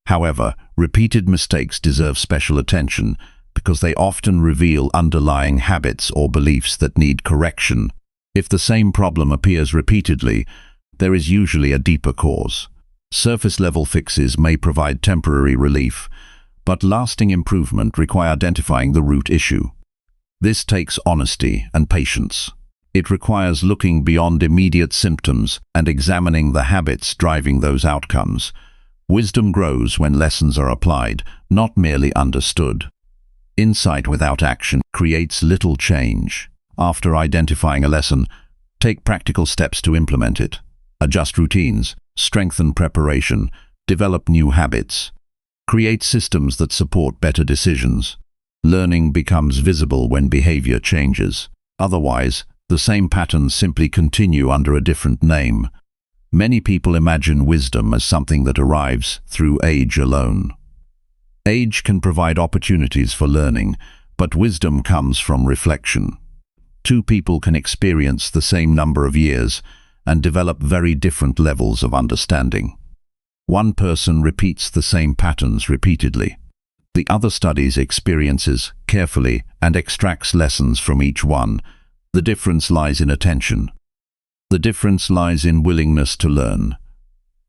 S2: However, repeated mistakes deserve special attention because they often reveal underlying habits or beliefs that need correction. If the same problem appears repeatedly, there is usually a deeper cause. Surface-level fixes may provide temporary relief, but lasting improvement requires identifying the root issue. This takes honesty and patience. It requires looking beyond immediate symptoms and examining the habits driving those outcomes. Wisdom grows when lessons are applied, not merely understood. Insight without action creates little change. After identifying a lesson, take practical steps to implement it. Adjust routines, strengthen preparation, develop new habits. Create systems that support better decisions. Learning becomes visible when behavior changes. Otherwise, the same patterns simply continue under a different name. Many people imagine wisdom as something that arrives through age alone. Age can provide opportunities for learning, but wisdom comes from reflection. Two people can experience the same number of years and develop very different levels of understanding. One person repeats the same patterns repeatedly. The other studies experiences carefully and extracts lessons from each one. The difference lies in attention. The difference lies in willingness to learn.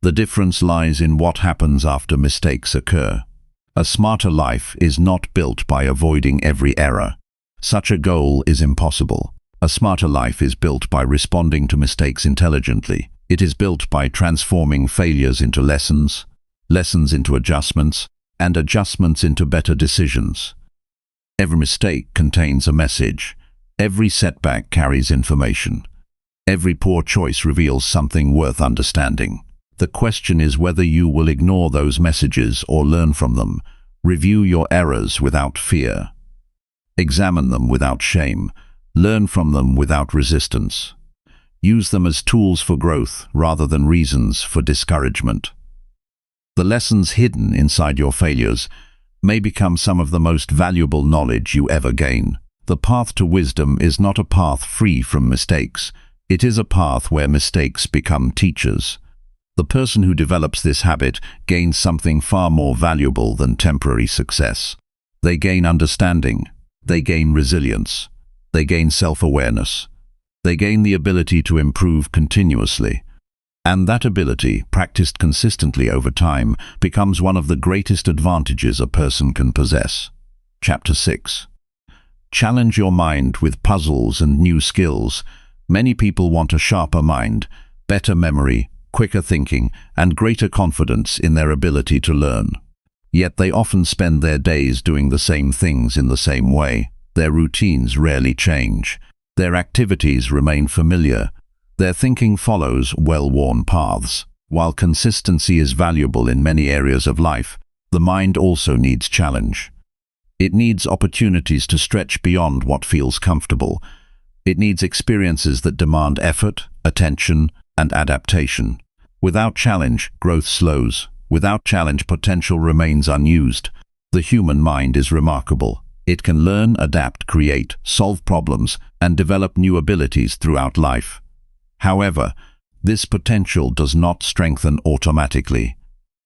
S2: The difference lies in what happens after mistakes occur. A smarter life is not built by avoiding every error. Such a goal is impossible. A smarter life is built by responding to mistakes intelligently. It is built by transforming failures into lessons, lessons into adjustments, and adjustments into better decisions. Every mistake contains a message. Every setback carries information. Every poor choice reveals something worth understanding. The question is whether you will ignore those messages or learn from them. Review your errors without fear. Examine them without shame. Learn from them without resistance. Use them as tools for growth rather than reasons for discouragement. The lessons hidden inside your failures may become some of the most valuable knowledge you ever gain. The path to wisdom is not a path free from mistakes. It is a path where mistakes become teachers. The person who develops this habit gains something far more valuable than temporary success. They gain understanding. They gain resilience. They gain self-awareness. They gain the ability to improve continuously. And that ability, practiced consistently over time, becomes one of the greatest advantages a person can possess. Chapter 6. Challenge your mind with puzzles and new skills. Many people want a sharper mind, better memory, quicker thinking, and greater confidence in their ability to learn. Yet they often spend their days doing the same things in the same way. Their routines rarely change. Their activities remain familiar. Their thinking follows well-worn paths. While consistency is valuable in many areas of life, the mind also needs challenge. It needs opportunities to stretch beyond what feels comfortable. It needs experiences that demand effort, attention, and adaptation. Without challenge, growth slows. Without challenge, potential remains unused. The human mind is remarkable. It can learn, adapt, create, solve problems, and develop new abilities throughout life. However, this potential does not strengthen automatically.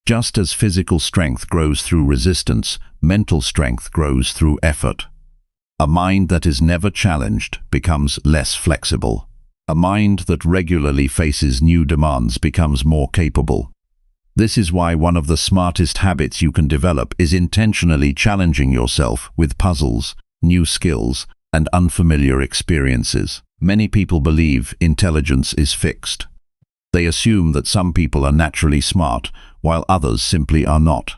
S2: Just as physical strength grows through resistance, mental strength grows through effort. A mind that is never challenged becomes less flexible. A mind that regularly faces new demands becomes more capable. This is why one of the smartest habits you can develop is intentionally challenging yourself with puzzles, new skills, and unfamiliar experiences. Many people believe intelligence is fixed. They assume that some people are naturally smart, while others simply are not.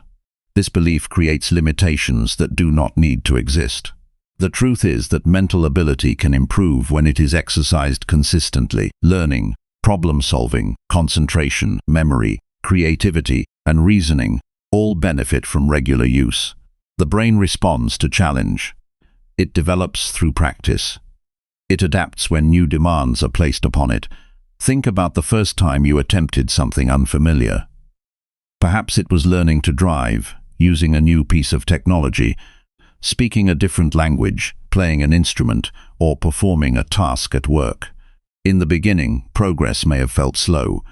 S2: This belief creates limitations that do not need to exist. The truth is that mental ability can improve when it is exercised consistently. Learning, problem-solving, concentration, memory, creativity, and reasoning all benefit from regular use. The brain responds to challenge. It develops through practice. It adapts when new demands are placed upon it. Think about the first time you attempted something unfamiliar. Perhaps it was learning to drive, using a new piece of technology, speaking a different language, playing an instrument, or performing a task at work. In the beginning, progress may have felt slow.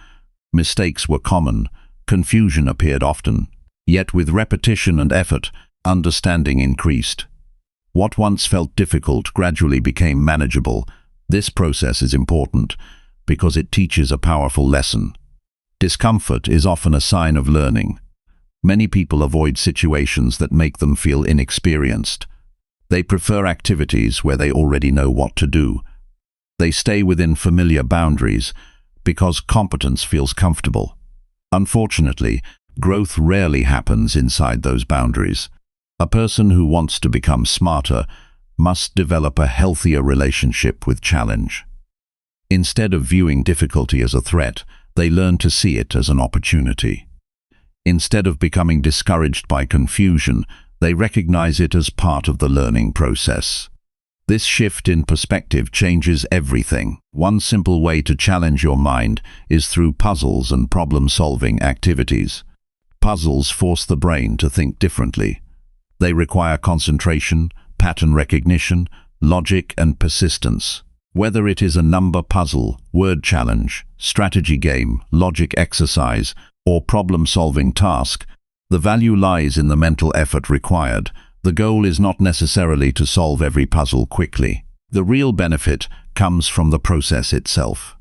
S2: Mistakes were common. Confusion appeared often. Yet with repetition and effort, understanding increased. What once felt difficult gradually became manageable. This process is important because it teaches a powerful lesson. Discomfort is often a sign of learning. Many people avoid situations that make them feel inexperienced. They prefer activities where they already know what to do. They stay within familiar boundaries because competence feels comfortable. Unfortunately, growth rarely happens inside those boundaries. A person who wants to become smarter must develop a healthier relationship with challenge. Instead of viewing difficulty as a threat, they learn to see it as an opportunity. Instead of becoming discouraged by confusion, they recognize it as part of the learning process. This shift in perspective changes everything. One simple way to challenge your mind is through puzzles and problem-solving activities. Puzzles force the brain to think differently. They require concentration, pattern recognition, logic, and persistence. Whether it is a number puzzle, word challenge, strategy game, logic exercise, or problem-solving task, the value lies in the mental effort required. The goal is not necessarily to solve every puzzle quickly. The real benefit comes from the process itself.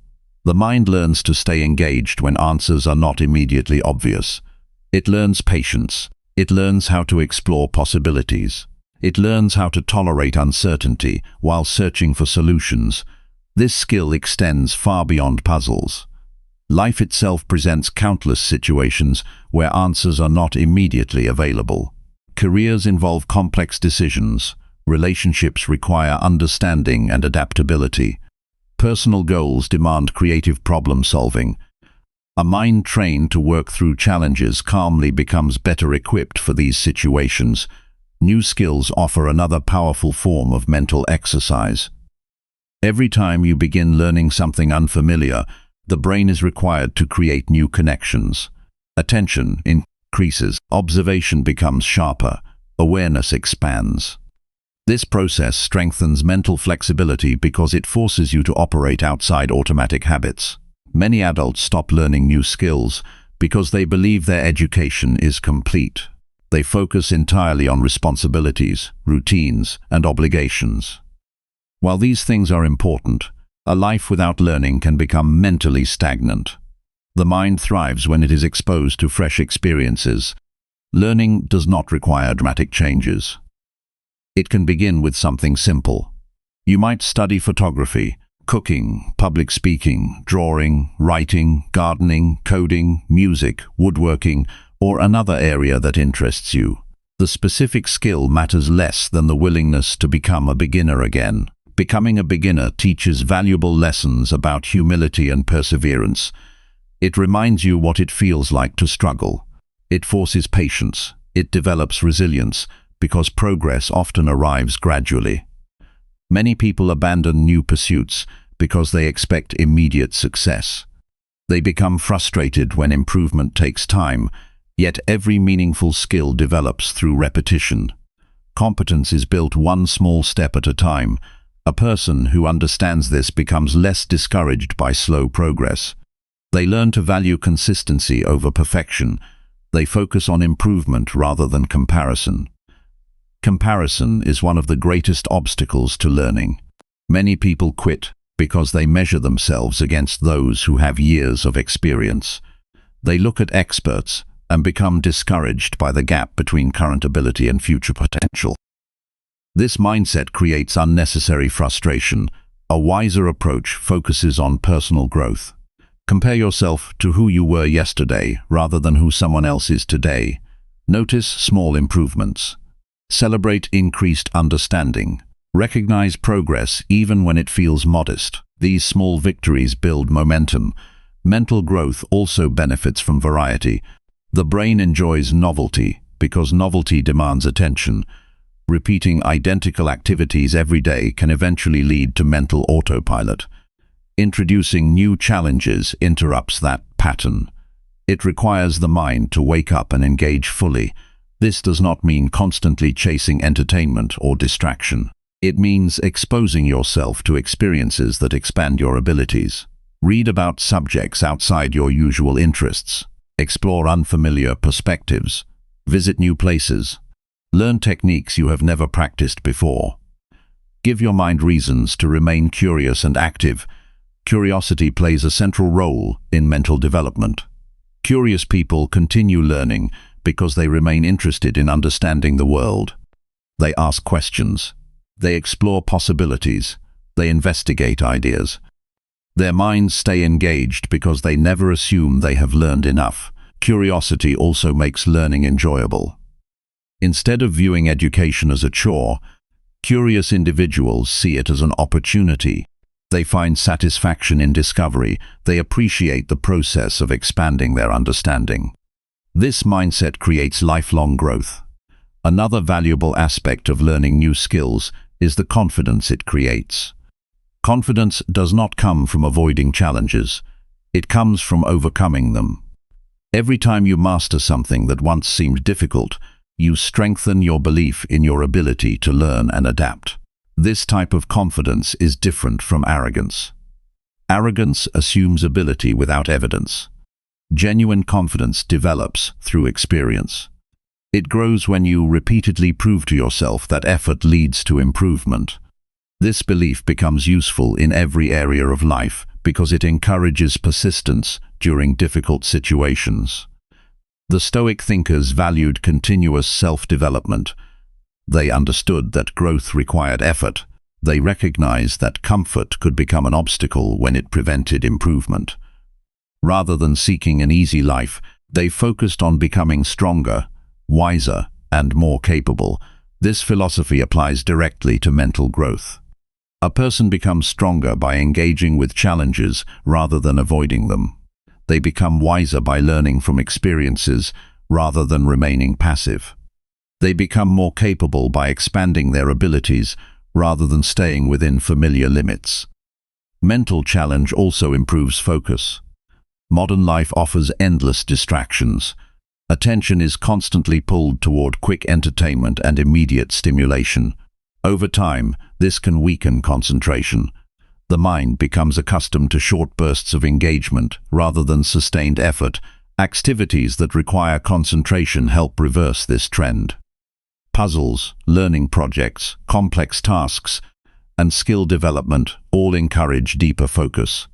S2: The mind learns to stay engaged when answers are not immediately obvious. It learns patience. It learns how to explore possibilities. It learns how to tolerate uncertainty while searching for solutions. This skill extends far beyond puzzles. Life itself presents countless situations where answers are not immediately available. Careers involve complex decisions. Relationships require understanding and adaptability. Personal goals demand creative problem-solving. A mind trained to work through challenges calmly becomes better equipped for these situations. New skills offer another powerful form of mental exercise. Every time you begin learning something unfamiliar, the brain is required to create new connections. Attention, increases, observation becomes sharper, awareness expands. This process strengthens mental flexibility because it forces you to operate outside automatic habits. Many adults stop learning new skills because they believe their education is complete. They focus entirely on responsibilities, routines, and obligations. While these things are important, a life without learning can become mentally stagnant. The mind thrives when it is exposed to fresh experiences. Learning does not require dramatic changes. It can begin with something simple. You might study photography, cooking, public speaking, drawing, writing, gardening, coding, music, woodworking, or another area that interests you. The specific skill matters less than the willingness to become a beginner again. Becoming a beginner teaches valuable lessons about humility and perseverance. It reminds you what it feels like to struggle. It forces patience. It develops resilience, because progress often arrives gradually. Many people abandon new pursuits because they expect immediate success. They become frustrated when improvement takes time, yet every meaningful skill develops through repetition. Competence is built one small step at a time. A person who understands this becomes less discouraged by slow progress. They learn to value consistency over perfection. They focus on improvement rather than comparison. Comparison is one of the greatest obstacles to learning. Many people quit because they measure themselves against those who have years of experience. They look at experts and become discouraged by the gap between current ability and future potential. This mindset creates unnecessary frustration. A wiser approach focuses on personal growth. Compare yourself to who you were yesterday rather than who someone else is today. Notice small improvements. Celebrate increased understanding. Recognize progress even when it feels modest. These small victories build momentum. Mental growth also benefits from variety. The brain enjoys novelty because novelty demands attention. Repeating identical activities every day can eventually lead to mental autopilot. Introducing new challenges interrupts that pattern. It requires the mind to wake up and engage fully. This does not mean constantly chasing entertainment or distraction. It means exposing yourself to experiences that expand your abilities. Read about subjects outside your usual interests. Explore unfamiliar perspectives. Visit new places. Learn techniques you have never practiced before. Give your mind reasons to remain curious and active. Curiosity plays a central role in mental development. Curious people continue learning because they remain interested in understanding the world. They ask questions. They explore possibilities. They investigate ideas. Their minds stay engaged because they never assume they have learned enough. Curiosity also makes learning enjoyable. Instead of viewing education as a chore, curious individuals see it as an opportunity. They find satisfaction in discovery. They appreciate the process of expanding their understanding. This mindset creates lifelong growth. Another valuable aspect of learning new skills is the confidence it creates. Confidence does not come from avoiding challenges. It comes from overcoming them. Every time you master something that once seemed difficult, you strengthen your belief in your ability to learn and adapt. This type of confidence is different from arrogance. Arrogance assumes ability without evidence. Genuine confidence develops through experience. It grows when you repeatedly prove to yourself that effort leads to improvement. This belief becomes useful in every area of life because it encourages persistence during difficult situations. The Stoic thinkers valued continuous self-development. They understood that growth required effort. They recognized that comfort could become an obstacle when it prevented improvement. Rather than seeking an easy life, they focused on becoming stronger, wiser, and more capable. This philosophy applies directly to mental growth. A person becomes stronger by engaging with challenges rather than avoiding them. They become wiser by learning from experiences rather than remaining passive. They become more capable by expanding their abilities rather than staying within familiar limits. Mental challenge also improves focus. Modern life offers endless distractions. Attention is constantly pulled toward quick entertainment and immediate stimulation. Over time, this can weaken concentration. The mind becomes accustomed to short bursts of engagement rather than sustained effort. Activities that require concentration help reverse this trend. Puzzles, learning projects, complex tasks, and skill development all encourage deeper focus.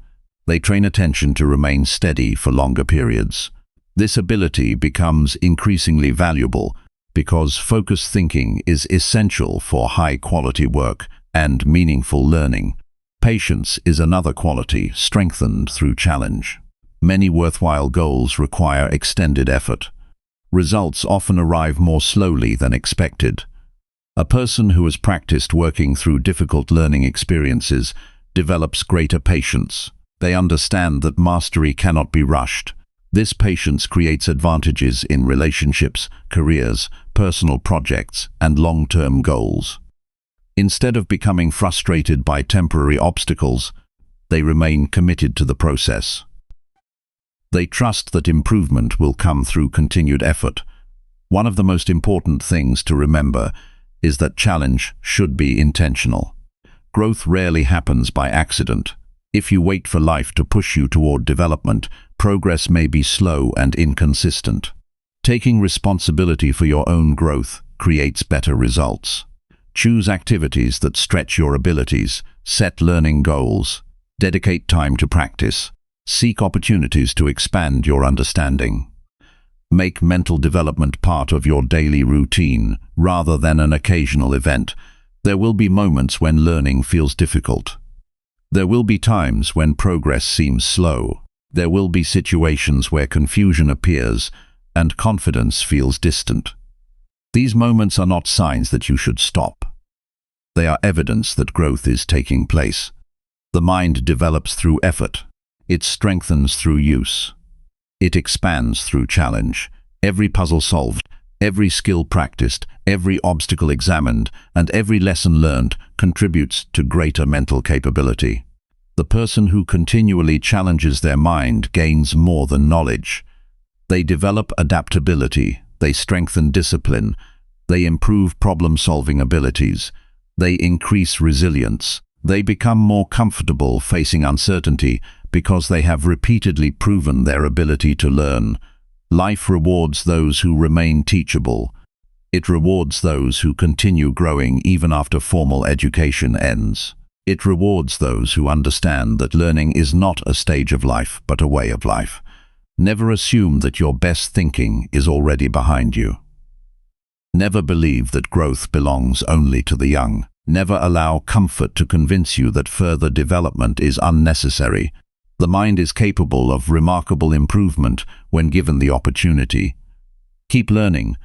S2: They train attention to remain steady for longer periods. This ability becomes increasingly valuable because focused thinking is essential for high-quality work and meaningful learning. Patience is another quality strengthened through challenge. Many worthwhile goals require extended effort. Results often arrive more slowly than expected. A person who has practiced working through difficult learning experiences develops greater patience. They understand that mastery cannot be rushed. This patience creates advantages in relationships, careers, personal projects, and long-term goals. Instead of becoming frustrated by temporary obstacles, they remain committed to the process. They trust that improvement will come through continued effort. One of the most important things to remember is that challenge should be intentional. Growth rarely happens by accident. If you wait for life to push you toward development, progress may be slow and inconsistent. Taking responsibility for your own growth creates better results. Choose activities that stretch your abilities, set learning goals, dedicate time to practice, seek opportunities to expand your understanding. Make mental development part of your daily routine rather than an occasional event. There will be moments when learning feels difficult. There will be times when progress seems slow. There will be situations where confusion appears and confidence feels distant. These moments are not signs that you should stop. They are evidence that growth is taking place. The mind develops through effort. It strengthens through use. It expands through challenge. Every puzzle solved, every skill practiced, every obstacle examined, and every lesson learned contributes to greater mental capability. The person who continually challenges their mind gains more than knowledge. They develop adaptability, they strengthen discipline, they improve problem-solving abilities, they increase resilience, they become more comfortable facing uncertainty because they have repeatedly proven their ability to learn. Life rewards those who remain teachable. It rewards those who continue growing even after formal education ends. It rewards those who understand that learning is not a stage of life, but a way of life. Never assume that your best thinking is already behind you. Never believe that growth belongs only to the young. Never allow comfort to convince you that further development is unnecessary. The mind is capable of remarkable improvement when given the opportunity. Keep learning,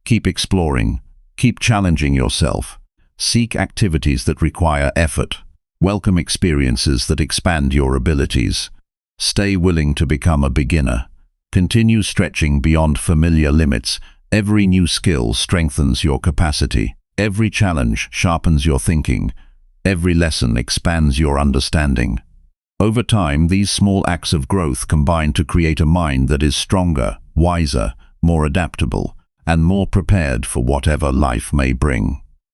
S2: keep exploring, keep challenging yourself. Seek activities that require effort. Welcome experiences that expand your abilities. Stay willing to become a beginner. Continue stretching beyond familiar limits. Every new skill strengthens your capacity. Every challenge sharpens your thinking. Every lesson expands your understanding. Over time, these small acts of growth combine to create a mind that is stronger, wiser, more adaptable, and more prepared for whatever life may bring.